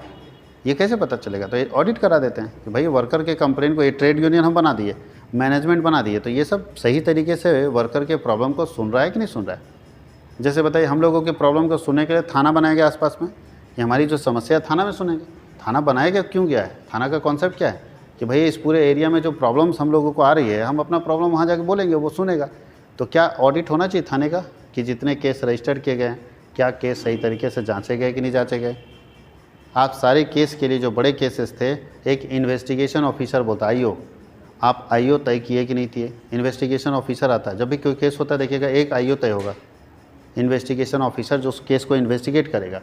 ये कैसे पता चलेगा? तो ये ऑडिट करा देते हैं कि भाई वर्कर के कंप्लेंट को, ये ट्रेड यूनियन हम बना दिए, मैनेजमेंट बना दिए, तो ये सब सही तरीके से वर्कर के प्रॉब्लम को सुन रहा है कि नहीं सुन रहा है। जैसे बताइए, हम लोगों के प्रॉब्लम को सुनने के लिए थाना बनाया गया आसपास में, कि हमारी जो समस्या है थाना में सुनेंगे। थाना बनाया गया क्यों गया है? थाना का कॉन्सेप्ट क्या है कि भाई इस पूरे एरिया में जो प्रॉब्लम्स हम लोगों को आ रही है, हम अपना प्रॉब्लम वहाँ जाके बोलेंगे, वो सुनेगा। तो क्या ऑडिट होना चाहिए थाने का कि जितने केस रजिस्टर्ड किए गए हैं, क्या केस सही तरीके से जांचे गए कि नहीं जांचे गए। आप सारे केस के लिए, जो बड़े केसेस थे, एक इन्वेस्टिगेशन ऑफिसर बोलता है, आईओ। आप आईओ तय किए कि नहीं किए? इन्वेस्टिगेशन ऑफिसर आता है। जब भी कोई केस होता है देखिएगा, एक आईओ तय होगा, इन्वेस्टिगेशन ऑफिसर जो उस केस को इन्वेस्टिगेट करेगा।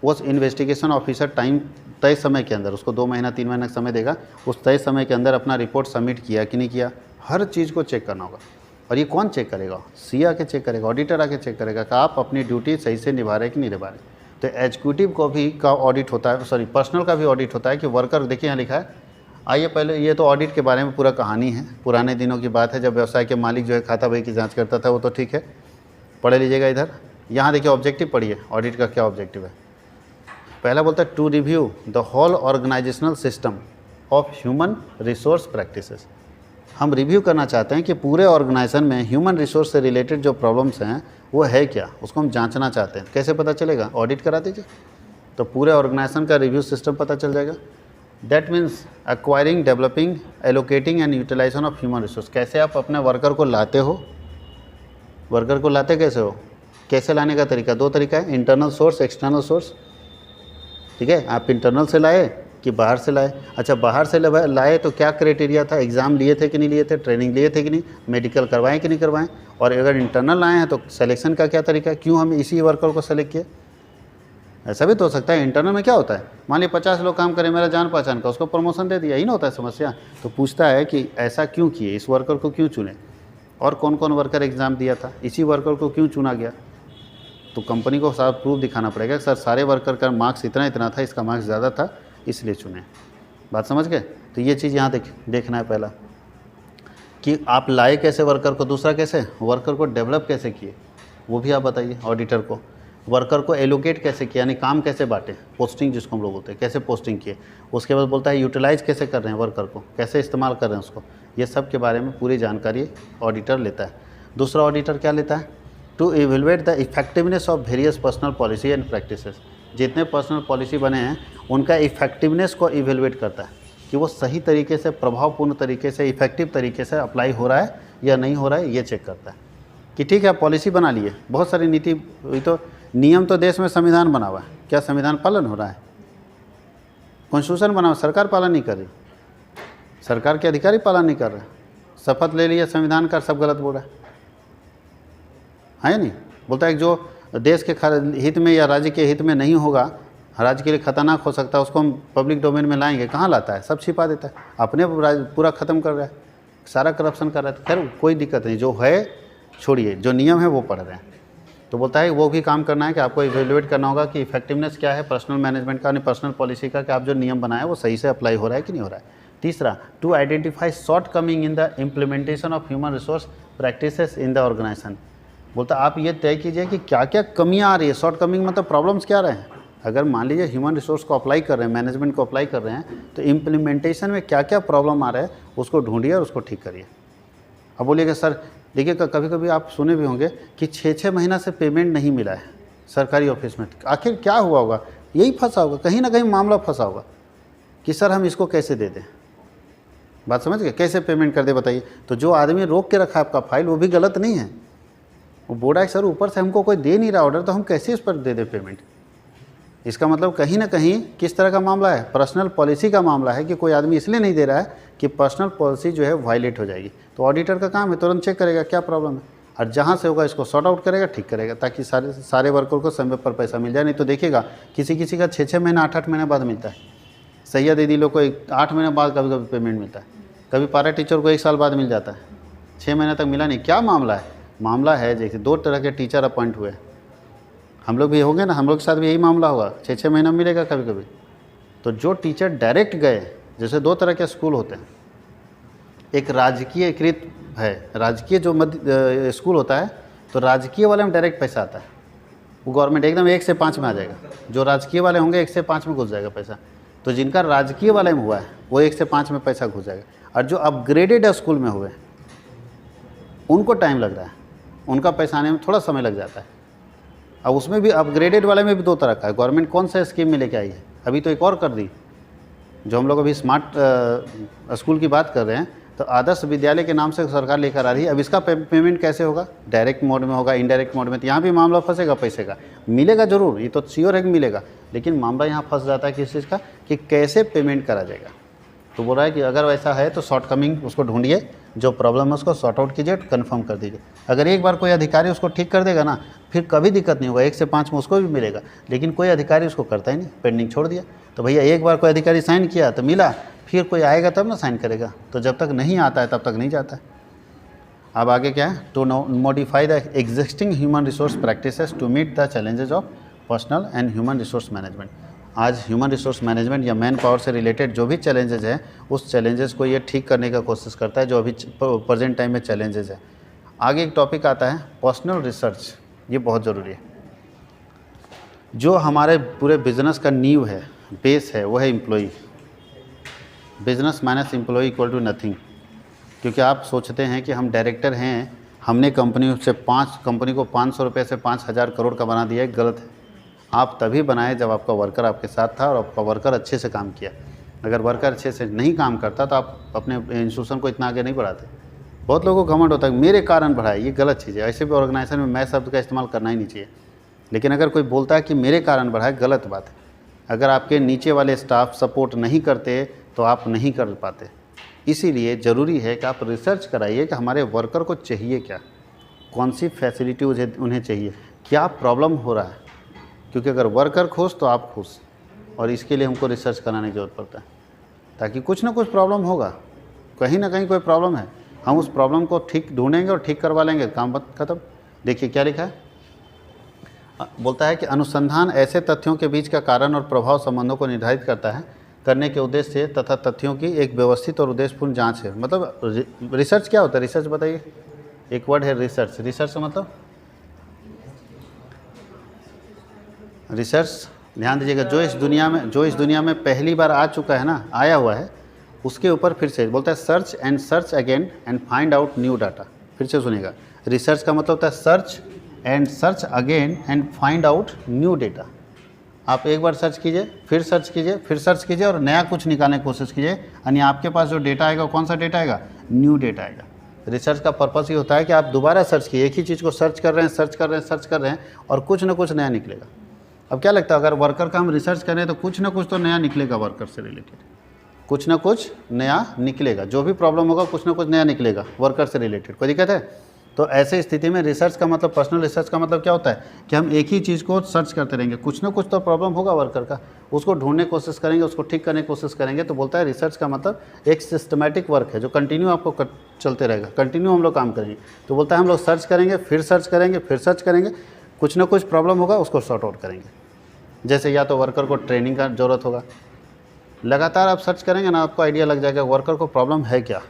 उस इन्वेस्टिगेशन ऑफिसर टाइम तय समय के अंदर, उसको 2 महीना 3 महीना का समय देगा, उस तय समय के अंदर अपना रिपोर्ट सबमिट किया कि नहीं किया, हर चीज़ को चेक करना होगा। और ये कौन चेक करेगा? सी आके चेक करेगा, ऑडिटर आके चेक करेगा कि आप अपनी ड्यूटी सही से निभा रहे कि नहीं निभा रहे। तो एग्जीक्यूटिव को भी का ऑडिट होता है, सॉरी पर्सनल का भी ऑडिट होता है कि वर्कर, देखिए यहाँ लिखा है। आइए पहले, ये तो ऑडिट के बारे में पूरा कहानी है, पुराने दिनों की बात है जब व्यवसाय के मालिक जो है खाता बही की जाँच करता था, वो तो ठीक है, पढ़े लीजिएगा इधर। यहाँ देखिए ऑब्जेक्टिव पढ़िए, ऑडिट का क्या ऑब्जेक्टिव है। पहला बोलता है to review the whole organisational system of human resource practices. हम रिव्यू करना चाहते हैं कि पूरे ऑर्गेनाइजेशन में ह्यूमन रिसोर्स से रिलेटेड जो प्रॉब्लम्स हैं वो है क्या, उसको हम जांचना चाहते हैं। कैसे पता चलेगा? ऑडिट करा दीजिए, तो पूरे ऑर्गेनाइजेशन का रिव्यू सिस्टम पता चल जाएगा। That means acquiring, developing, allocating and utilisation of human resource. कैसे आप अपने वर्कर को लाते हो, वर्कर को लाते कैसे हो, कैसे लाने का तरीका? 2 तरीका है, इंटरनल सोर्स, एक्सटर्नल सोर्स। ठीक है, आप इंटरनल से लाए कि बाहर से लाए? अच्छा, बाहर से लाए तो क्या क्राइटेरिया था? एग्ज़ाम लिए थे कि नहीं लिए थे, ट्रेनिंग लिए थे कि नहीं, मेडिकल करवाएं कि नहीं करवाएं। और अगर इंटरनल लाए हैं तो सिलेक्शन का क्या तरीका है, क्यों हम इसी वर्कर को सेलेक्ट किए? ऐसा भी तो हो सकता है। इंटरनल में क्या होता है, मान लीजिए 50 लोग काम करें मेरा जान पहचान का, उसको प्रमोशन दे दिया, यही ना होता है समस्या। तो पूछता है कि ऐसा क्यों किए, इस वर्कर को क्यों चुने, और कौन कौन वर्कर एग्ज़ाम दिया था, इसी वर्कर को क्यों चुना गया। तो कंपनी को सारा प्रूफ दिखाना पड़ेगा, सर सारे वर्कर का मार्क्स इतना इतना था, इसका मार्क्स ज़्यादा था इसलिए चुने। बात समझ गए? तो ये चीज़ यहाँ देखना है पहला कि आप लाए कैसे वर्कर को, दूसरा कैसे वर्कर को डेवलप कैसे किए वो भी आप बताइए ऑडिटर को। वर्कर को एलोकेट कैसे किया, यानी काम कैसे बांटे, पोस्टिंग जिसको हम लोग बोलते हैं, कैसे पोस्टिंग किए। उसके बाद बोलता है यूटिलाइज कैसे कर रहे हैं वर्कर को, कैसे इस्तेमाल कर रहे हैं उसको। ये सब के बारे में पूरी जानकारी ऑडिटर लेता है। दूसरा ऑडिटर क्या लेता है, to evaluate the effectiveness of various personal policy and practices. जितने पर्सनल पॉलिसी बने हैं उनका इफेक्टिवनेस को इवेलुएट करता है कि वो सही तरीके से, प्रभावपूर्ण तरीके से, इफेक्टिव तरीके से अप्लाई हो रहा है या नहीं हो रहा है, ये चेक करता है। कि ठीक है पॉलिसी बना लिए, बहुत सारी नीति, तो नियम तो देश में संविधान बना हुआ है, क्या संविधान पालन हो रहा है? कॉन्स्टिट्यूशन बना हुआ, सरकार पालन नहीं कर रही, सरकार के अधिकारी पालन नहीं कर रहे। शपथ ले लिया संविधान का, सब गलत बोल रहा है या नहीं? बोलता है कि जो देश के हित में या राज्य के हित में नहीं होगा, राज्य के लिए खतरनाक हो सकता है, उसको हम पब्लिक डोमेन में लाएंगे। कहाँ लाता है? सब छिपा देता है, अपने पूरा ख़त्म कर रहा है, सारा करप्शन कर रहा है। खैर कोई दिक्कत नहीं, जो है छोड़िए, जो नियम है वो पढ़ रहे हैं। तो बोलता है वो भी काम करना है कि आपको इवेल्युएट करना होगा कि इफेक्टिवनेस क्या है पर्सनल मैनेजमेंट का, पर्सनल पॉलिसी का, कि आप जो नियम बनाए वो सही से अप्लाई हो रहा है कि नहीं हो रहा है। तीसरा, to identify shortcoming in the implementation of human resource practices in the organisation. बोलता आप ये तय कीजिए कि क्या क्या कमियाँ आ रही है। शॉर्ट कमिंग मतलब प्रॉब्लम्स क्या रहे हैं। अगर मान लीजिए ह्यूमन रिसोर्स को अप्लाई कर रहे हैं, मैनेजमेंट को अप्लाई कर रहे हैं, तो इम्प्लीमेंटेशन में क्या क्या प्रॉब्लम आ रहा है उसको ढूंढिए और उसको ठीक करिए। अब बोलिएगा सर देखिए कभी कभी आप सुने भी होंगे कि 6-6 महीना से पेमेंट नहीं मिला है सरकारी ऑफिस में। आखिर क्या हुआ होगा? यही फंसा होगा, कहीं ना कहीं मामला फंसा होगा कि सर हम इसको कैसे दे दें। बात समझ गए? कैसे पेमेंट कर दे बताइए। तो जो आदमी रोक के रखा है आपका फाइल, वो भी गलत नहीं है। वो बोल रहा है सर ऊपर से हमको कोई दे नहीं रहा ऑर्डर, तो हम कैसे इस पर दे दे पेमेंट। इसका मतलब कहीं ना कहीं किस तरह का मामला है? पर्सनल पॉलिसी का मामला है कि कोई आदमी इसलिए नहीं दे रहा है कि पर्सनल पॉलिसी जो है वायलेट हो जाएगी। तो ऑडिटर का काम है तुरंत चेक करेगा क्या प्रॉब्लम है, और जहाँ से होगा इसको सॉर्ट आउट करेगा, ठीक करेगा, ताकि सारे वर्कर को समय पर पैसा मिल जाए। नहीं तो देखिएगा किसी किसी का 6-6 महीना 8-8 महीने बाद मिलता है। सैयद दीदी लोग को 8 महीने बाद कभी कभी पेमेंट मिलता है, कभी पारा टीचर को 1 साल बाद मिल जाता है, 6 महीने तक मिला नहीं। क्या मामला है? मामला है जैसे 2 तरह के टीचर अपॉइंट हुए, हम लोग भी होंगे ना, हम लोग के साथ भी यही मामला होगा, 6-6 महीना मिलेगा कभी कभी। तो जो टीचर डायरेक्ट गए, जैसे 2 तरह के स्कूल होते हैं, एक राजकीयकृत है, राजकीय जो मध्य स्कूल होता है, तो राजकीय वाले में डायरेक्ट पैसा आता है, वो गवर्नमेंट एकदम 1 से 5 में आ जाएगा। जो राजकीय वाले होंगे 1 से 5 में घुस जाएगा पैसा। तो जिनका राजकीय वाले में हुआ है वो 1 से 5 में पैसा घुस जाएगा। और जो अपग्रेडेड स्कूल में हुए उनको टाइम लग रहा है, उनका पैसा आने में थोड़ा समय लग जाता है। अब उसमें भी अपग्रेडेड वाले में भी 2 तरह का है। गवर्नमेंट कौन सा स्कीम में लेके आई है? अभी तो एक और कर दी, जो हम लोग अभी स्मार्ट स्कूल की बात कर रहे हैं, तो आदर्श विद्यालय के नाम से सरकार लेकर आ रही है। अब इसका पेमेंट कैसे होगा? डायरेक्ट मोड में होगा, इनडायरेक्ट मोड में। तो यहाँ भी मामला फंसेगा, पैसे का मिलेगा जरूर, ये तो श्योर है कि मिलेगा, लेकिन मामला यहाँ फंस जाता है किस चीज़ का, कि कैसे पेमेंट करा जाएगा। तो बोल रहा है कि अगर वैसा है तो शॉर्ट कमिंग उसको ढूंढिए, जो प्रॉब्लम है उसको सॉर्ट आउट कीजिए, कंफर्म कर दीजिए। अगर एक बार कोई अधिकारी उसको ठीक कर देगा ना, फिर कभी दिक्कत नहीं होगा, 1 से 5 में उसको भी मिलेगा। लेकिन कोई अधिकारी उसको करता ही नहीं, पेंडिंग छोड़ दिया। तो भैया एक बार कोई अधिकारी साइन किया तो मिला, फिर कोई आएगा तब ना साइन करेगा। तो जब तक नहीं आता है तब तक नहीं जाता है। अब आगे क्या है? To modify the existing human resource practices to meet the challenges of personal and human resource management. आज ह्यूमन रिसोर्स मैनेजमेंट या मैन पावर से रिलेटेड जो भी चैलेंजेस हैं, उस चैलेंजेस को ये ठीक करने का कोशिश करता है, जो अभी प्रेजेंट टाइम में चैलेंजेस है। आगे एक टॉपिक आता है पर्सनल रिसर्च। ये बहुत ज़रूरी है। जो हमारे पूरे बिजनेस का नींव है, बेस है, वो है employee. Business minus employee equal to nothing. क्योंकि आप सोचते हैं कि हम डायरेक्टर हैं, हमने कंपनी को 500 रुपये से 5000 करोड़ का बना दिया है, गलत है। आप तभी बनाए जब आपका वर्कर आपके साथ था और आपका वर्कर अच्छे से काम किया। अगर वर्कर अच्छे से नहीं काम करता तो आप अपने इंस्टीट्यूशन को इतना आगे नहीं बढ़ाते। बहुत लोगों को घमंड होता है मेरे कारण बढ़ाए, ये गलत चीज़ है। ऐसे भी ऑर्गेनाइजेशन में मैं शब्द का इस्तेमाल करना ही नहीं चाहिए। लेकिन अगर कोई बोलता है कि मेरे कारण बढ़ाए, गलत बात है। अगर आपके नीचे वाले स्टाफ सपोर्ट नहीं करते तो आप नहीं कर पाते। इसीलिए ज़रूरी है कि आप रिसर्च कराइए कि हमारे वर्कर को चाहिए क्या, कौन सी फैसिलिटी उन्हें चाहिए, क्या प्रॉब्लम हो रहा है। क्योंकि अगर वर्कर खुश तो आप खुश, और इसके लिए हमको रिसर्च कराने की ज़रूरत पड़ता है। ताकि कुछ ना कुछ प्रॉब्लम होगा, कहीं ना कहीं कोई प्रॉब्लम है, हम उस प्रॉब्लम को ठीक ढूंढेंगे और ठीक करवा लेंगे, काम खत्म। देखिए क्या लिखा है, बोलता है कि अनुसंधान ऐसे तथ्यों के बीच का कारण और प्रभाव संबंधों को निर्धारित करता है करने के उद्देश्य से तथा तथ्यों की एक व्यवस्थित और उद्देश्यपूर्ण जांच है। मतलब रिसर्च क्या होता है? रिसर्च बताइए, एक वर्ड है रिसर्च। रिसर्च मतलब रिसर्च, ध्यान दीजिएगा, जो इस दुनिया में पहली बार आ चुका है ना, आया हुआ है, उसके ऊपर फिर से बोलता है search and search again and find out new data. फिर से सुनिएगा, रिसर्च का मतलब होता है search and search again and find out new data. आप एक बार सर्च कीजिए, फिर सर्च कीजिए, फिर सर्च कीजिए और नया कुछ निकालने की कोशिश कीजिए, यानी आपके पास जो डेटा आएगा कौन सा डेटा आएगा? न्यू डेटा आएगा। रिसर्च का पर्पस ये होता है कि आप दोबारा सर्च कीजिए, एक ही चीज़ को सर्च कर रहे हैं, सर्च कर रहे हैं, सर्च कर रहे हैं और कुछ ना कुछ नया निकलेगा। अब क्या लगता है, अगर वर्कर का हम रिसर्च करें तो कुछ ना कुछ तो नया निकलेगा, वर्कर से रिलेटेड कुछ ना कुछ नया निकलेगा, जो भी प्रॉब्लम होगा कुछ ना कुछ नया निकलेगा वर्कर से रिलेटेड। कोई दिक्कत है? तो ऐसे स्थिति में रिसर्च का मतलब, पर्सनल रिसर्च का मतलब क्या होता है कि हम एक ही चीज़ को सर्च करते रहेंगे, कुछ ना कुछ तो प्रॉब्लम होगा वर्कर का, उसको ढूंढने की कोशिश करेंगे, उसको ठीक करने की कोशिश करेंगे। तो बोलता है रिसर्च का मतलब एक सिस्टमैटिक वर्क है जो कंटिन्यू आपको चलते रहेगा, कंटिन्यू हम लोग काम करेंगे। तो बोलता है हम लोग सर्च करेंगे, फिर सर्च करेंगे, फिर सर्च करेंगे, कुछ ना कुछ प्रॉब्लम होगा उसको सॉर्ट आउट करेंगे। जैसे या तो वर्कर को ट्रेनिंग का ज़रूरत होगा, लगातार आप सर्च करेंगे ना, आपको आइडिया लग जाएगा वर्कर को प्रॉब्लम है क्या,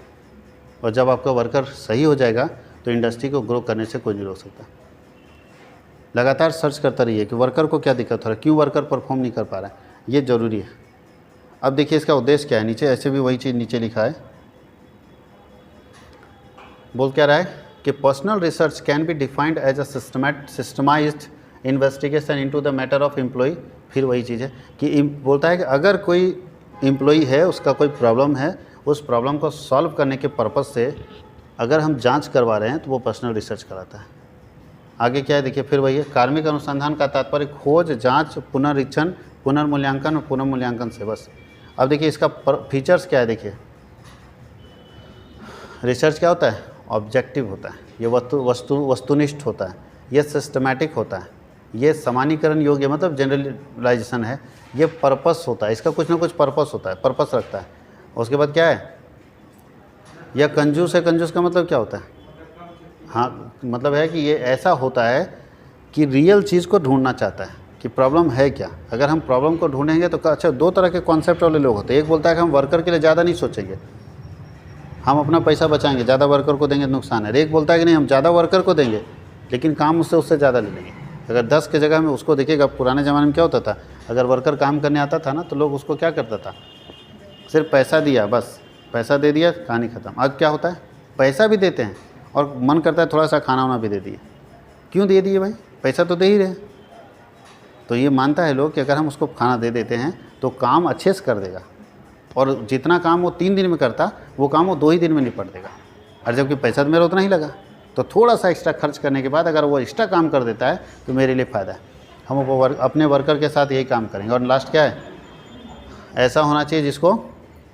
और जब आपका वर्कर सही हो जाएगा तो इंडस्ट्री को ग्रो करने से कोई नहीं रोक सकता। लगातार सर्च करता रहिए कि वर्कर को क्या दिक्कत हो रहा है, क्यों वर्कर परफॉर्म नहीं कर पा रहा है, ये ज़रूरी है। अब देखिए इसका उद्देश्य क्या है, नीचे ऐसे भी वही चीज़ नीचे लिखा है। बोल क्या रहा है कि personal research can be defined as a systematised investigation into the matter of employ. फिर वही चीज़ है कि बोलता है कि अगर कोई एम्प्लॉय है, उसका कोई प्रॉब्लम है, उस प्रॉब्लम को सॉल्व करने के पर्पज़ से अगर हम जांच करवा रहे हैं तो वो पर्सनल रिसर्च कराता है। आगे क्या है देखिए, फिर वही है, कार्मिक अनुसंधान का तात्पर्य खोज, जांच, पुनरीक्षण, पुनर्मूल्यांकन और पुनर्मूल्यांकन से बस। अब देखिए इसका फीचर्स क्या है, देखिए रिसर्च क्या होता है, ऑब्जेक्टिव होता है, ये वस्तुनिष्ठ होता है, ये सिस्टमैटिक होता है, ये सामान्यीकरण योग्य मतलब जनरलाइजेशन है, ये पर्पस होता है, इसका कुछ ना कुछ पर्पस होता है, पर्पस रखता है। उसके बाद क्या है, यह कंजूस है। कंजूस का मतलब क्या होता है? हाँ, मतलब है कि ये ऐसा होता है कि रियल चीज़ को ढूंढना चाहता है कि प्रॉब्लम है क्या। अगर हम प्रॉब्लम को ढूंढेंगे तो अच्छा, दो तरह के कॉन्सेप्ट वाले लोग होते हैं। एक बोलता है कि हम वर्कर के लिए ज़्यादा नहीं सोचेंगे, हम अपना पैसा बचाएंगे, ज़्यादा वर्कर को देंगे तो नुकसान है। एक बोलता है कि नहीं, हम ज़्यादा वर्कर को देंगे लेकिन काम उससे ज़्यादा ले लेंगे। अगर 10 के जगह में उसको देखिएगा, पुराने ज़माने में क्या होता था, अगर वर्कर काम करने आता था ना तो लोग उसको क्या करता था, सिर्फ पैसा दिया, बस पैसा दे दिया, कहानी ख़त्म। आज क्या होता है, पैसा भी देते हैं और मन करता है थोड़ा सा खाना वाना भी दे दिए। क्यों दे दिए भाई, पैसा तो दे ही रहे। तो ये मानता है लोग कि अगर हम उसको खाना दे देते हैं तो काम अच्छे से कर देगा, और जितना काम वो 3 दिन में करता वो काम वो 2 ही दिन में निपट देगा। और जबकि पैसा तो मेरा उतना ही लगा, तो थोड़ा सा एक्स्ट्रा खर्च करने के बाद अगर वो एक्स्ट्रा काम कर देता है तो मेरे लिए फ़ायदा है। हम अपने वर्कर के साथ यही काम करेंगे। और लास्ट क्या है, ऐसा होना चाहिए जिसको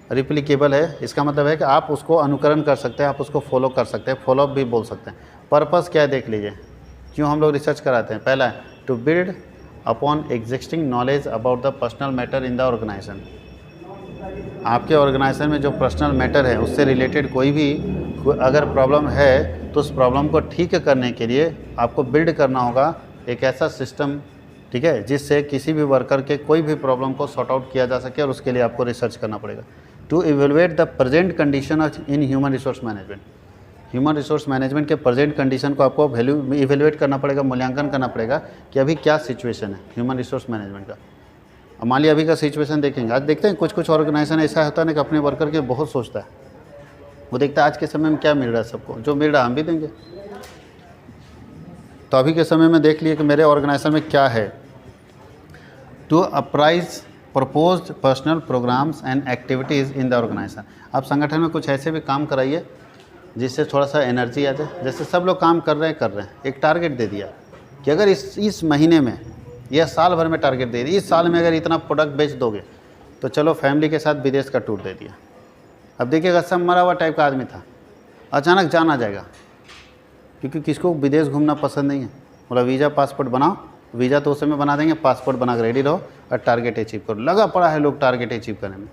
रिप्लिकेबल है। इसका मतलब है कि आप उसको अनुकरण कर सकते हैं, आप उसको फॉलो कर सकते हैं, फॉलोअप भी बोल सकते हैं। पर्पस क्या है देख लीजिए, क्यों हम लोग रिसर्च कराते हैं। पहला है to build upon existing knowledge about the personal matter in the organisation. आपके ऑर्गेनाइजेशन में जो पर्सनल मैटर है उससे रिलेटेड कोई भी अगर प्रॉब्लम है तो उस प्रॉब्लम को ठीक करने के लिए आपको बिल्ड करना होगा एक ऐसा सिस्टम, ठीक है, जिससे किसी भी वर्कर के कोई भी प्रॉब्लम को सॉर्ट आउट किया जा सके। और उसके लिए आपको रिसर्च करना पड़ेगा। To evaluate the present condition in human resource management. Human resource management के प्रेजेंट कंडीशन को आपको इवेलुएट करना पड़ेगा, मूल्यांकन करना पड़ेगा कि अभी क्या सिचुएशन है ह्यूमन रिसोर्स मैनेजमेंट का। अब मान लिया अभी का सिचुएशन देखेंगे, आज देखते हैं कुछ ऑर्गेनाइजेशन ऐसा होता है ना कि अपने वर्कर के बहुत सोचता है, वो देखता है आज के समय में क्या मिल रहा है, सबको जो मिल रहा है हम भी देंगे। तो अभी के समय में देख लिए कि मेरे ऑर्गेनाइजेशन में क्या है। To appraise proposed personal programmes and activities in the organisation. आप संगठन में कुछ ऐसे भी काम कराइए जिससे थोड़ा सा एनर्जी आ जाए। जैसे सब लोग काम कर रहे हैं, एक टारगेट दे दिया कि अगर इस महीने में या साल भर में टारगेट दे दिया, इस साल में अगर इतना प्रोडक्ट बेच दोगे तो चलो फैमिली के साथ विदेश का टूर दे दिया। अब देखिएगा सब मरा हुआ टाइप का आदमी था, अचानक जान आ जाएगा, क्योंकि किसको विदेश घूमना पसंद नहीं है। बोला वीज़ा पासपोर्ट बनाओ, वीज़ा तो उस समय बना देंगे, पासपोर्ट बना कर रेडी रहो और टारगेट अचीव करो। लगा पड़ा है लोग टारगेट अचीव करने में।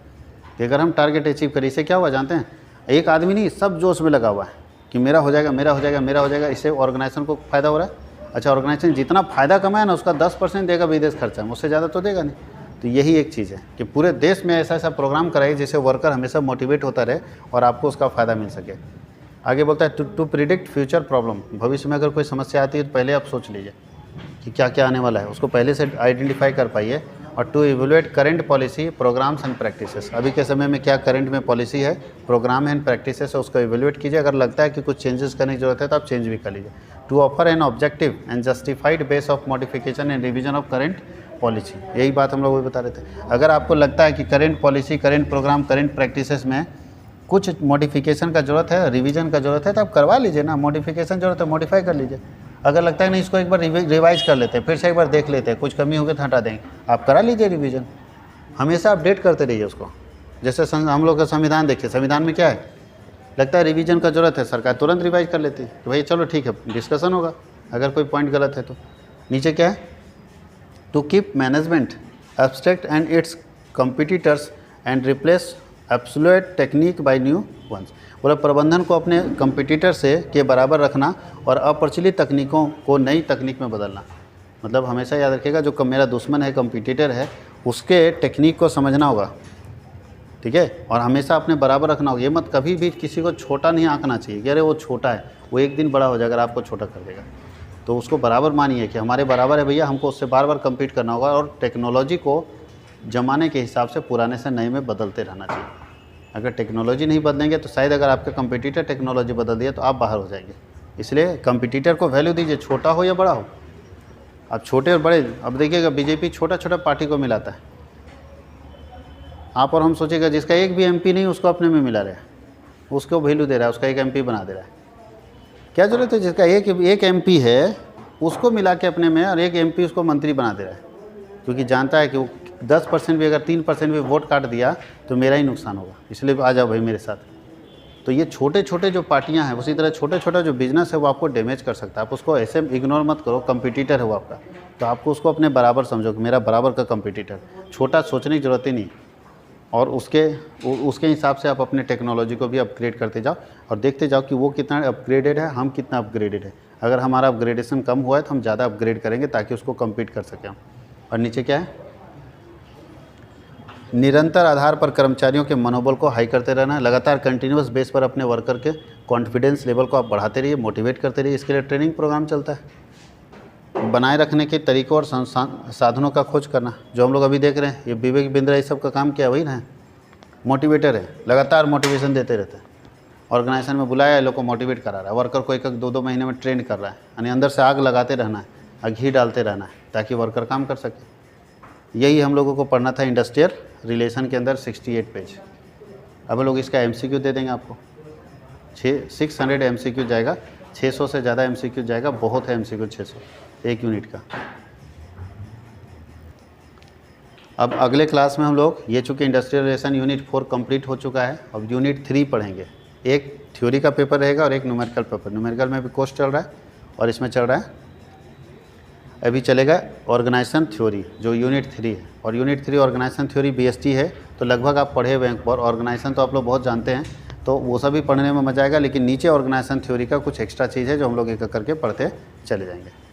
कि अगर हम टारगेट अचीव करें, इससे क्या हुआ जानते हैं, एक आदमी नहीं सब जोश में लगा हुआ है कि मेरा हो जाएगा, मेरा हो जाएगा, मेरा हो जाएगा। इससे ऑर्गेनाइजेशन को फ़ायदा हो रहा है। अच्छा, ऑर्गेनाइजेशन जितना फ़ायदा कमाए ना उसका 10% देगा विदेश खर्चा, उससे ज़्यादा तो देगा नहीं। तो यही एक चीज़ है कि पूरे देश में ऐसा ऐसा प्रोग्राम कराइए जिससे वर्कर हमेशा मोटिवेट होता रहे और आपको उसका फ़ायदा मिल सके। आगे बोलता है टू प्रिडिक्ट फ्यूचर प्रॉब्लम। भविष्य में अगर कोई समस्या आती है तो पहले आप सोच लीजिए कि क्या क्या आने वाला है, उसको पहले से आइडेंटिफाई कर पाइए और to evaluate current policy programmes and practices. अभी के समय में क्या करंट में पॉलिसी है, प्रोग्राम एंड प्रैक्टिसेस है, उसको इवेलुएट कीजिए। अगर लगता है कि कुछ चेंजेस करने की जरूरत है तो आप चेंज भी कर लीजिए। To offer an objective and justified base of modification and revision of current policy. यही बात हम लोग भी बता रहे थे। अगर आपको लगता है कि current policy, current programme, current practices में कुछ मॉडिफिकेशन का ज़रूरत है, रिवीजन का ज़रूरत है, तो आप करवा लीजिए ना। मॉडिफिकेशन ज़रूरत है, मॉडिफाई कर लीजिए। अगर लगता है नहीं इसको एक बार रिवाइज कर लेते हैं, फिर से एक बार देख लेते हैं, कुछ कमी होगी तो हटा देंगे, आप करा लीजिए रिवीजन। हमेशा अपडेट करते रहिए उसको। जैसे हम लोग का संविधान देखिए, संविधान में क्या है, लगता है रिवीजन का ज़रूरत है, सरकार तुरंत रिवाइज कर लेती है कि भाई चलो ठीक है, डिस्कशन होगा अगर कोई पॉइंट गलत है तो। नीचे क्या है, to keep management abstract and its competitors and replace absolute technique by new ones. बोला प्रबंधन को अपने कंपिटिटर से के बराबर रखना और अप्रचलित तकनीकों को नई तकनीक में बदलना। मतलब हमेशा याद रखिएगा, जो मेरा दुश्मन है, कंपिटिटर है, उसके टेक्निक को समझना होगा, ठीक है, और हमेशा अपने बराबर रखना होगा। ये मत कभी भी किसी को छोटा नहीं आंकना चाहिए कि अरे वो छोटा है, वो एक दिन बड़ा हो जाएगा, अगर आपको छोटा कर देगा तो उसको बराबर मानिए कि हमारे बराबर है भैया, हमको उससे बार बार कम्पीट करना होगा। और टेक्नोलॉजी को ज़माने के हिसाब से पुराने से नए में बदलते रहना चाहिए। अगर टेक्नोलॉजी नहीं बदलेंगे तो शायद अगर आपके कंपटीटर टेक्नोलॉजी बदल दिया तो आप बाहर हो जाएंगे। इसलिए कंपटीटर को वैल्यू दीजिए, छोटा हो या बड़ा हो। अब छोटे और बड़े, अब देखिएगा बीजेपी छोटा छोटा पार्टी को मिलाता है। आप और हम सोचेगा जिसका एक भी एमपी नहीं उसको अपने में मिला रहा है, उसको वैल्यू दे रहा है, उसका एक एमपी बना दे रहा है। क्या जरूरत है, जिसका एक एमपी है उसको मिला के अपने में, और एक एमपी उसको मंत्री बना दे रहा है, क्योंकि जानता है कि वो 10% भी, अगर 3% भी वोट काट दिया तो मेरा ही नुकसान होगा, इसलिए आ जाओ भाई मेरे साथ। तो ये छोटे छोटे जो पार्टियां हैं, उसी तरह छोटे छोटा जो बिजनेस है वो आपको डैमेज कर सकता है। आप उसको ऐसे इग्नोर मत करो। कंपटीटर है वो आपका, तो आपको उसको अपने बराबर समझो कि मेरा बराबर का कंपटीटर। छोटा सोचने की जरूरत ही नहीं, और उसके हिसाब से आप अपने टेक्नोलॉजी को भी अपग्रेड करते जाओ और देखते जाओ कि वो कितना अपग्रेडेड है, हम कितना अपग्रेडेड है। अगर हमारा अपग्रेडेशन कम हुआ है तो हम ज़्यादा अपग्रेड करेंगे ताकि उसको कम्पीट कर सकें हम। और नीचे क्या है, निरंतर आधार पर कर्मचारियों के मनोबल को हाई करते रहना। लगातार कंटिन्यूस बेस पर अपने वर्कर के कॉन्फिडेंस लेवल को आप बढ़ाते रहिए, मोटिवेट करते रहिए। इसके लिए ट्रेनिंग प्रोग्राम चलता है। बनाए रखने के तरीकों और साधनों का खोज करना, जो हम लोग अभी देख रहे हैं, ये विवेक बिंद्रा, ये सब का काम क्या, वही ना है, मोटिवेटर है, लगातार मोटिवेशन देते रहते हैं। ऑर्गेनाइजेशन में बुलाया, लोग को मोटिवेट करा रहा है, वर्कर को 1-2 महीने में ट्रेन कर रहा है, यानी अंदर से आग लगाते रहना है, घी डालते रहना है ताकि वर्कर काम कर सके। यही हम लोगों को पढ़ना था इंडस्ट्रियल रिलेशन के अंदर 68 पेज। अब लोग इसका एमसीक्यू दे देंगे आपको, 600 एमसीक्यू जाएगा, 600 से ज़्यादा एमसीक्यू जाएगा, बहुत है एमसीक्यू 600 एक यूनिट का। अब अगले क्लास में हम लोग, ये चूँकि इंडस्ट्रियल रिलेशन यूनिट 4 कंप्लीट हो चुका है, अब यूनिट 3 पढ़ेंगे। एक थ्योरी का पेपर रहेगा और एक न्यूमेरिकल पेपर। न्यूमेरिकल में भी कोर्स चल रहा है और इसमें चल रहा है अभी चलेगा ऑर्गेनाइजेशन थ्योरी, जो यूनिट 3 है। और यूनिट 3 ऑर्गेनाइजेशन थ्योरी बीएसटी है, तो लगभग आप पढ़े हुए हैं। और ऑर्गेनाइजेशन तो आप लोग बहुत जानते हैं, तो वो सभी पढ़ने में मजा आएगा। लेकिन नीचे ऑर्गेनाइजेशन थ्योरी का कुछ एक्स्ट्रा चीज़ है जो हम लोग एक एक करके पढ़ते चले जाएंगे।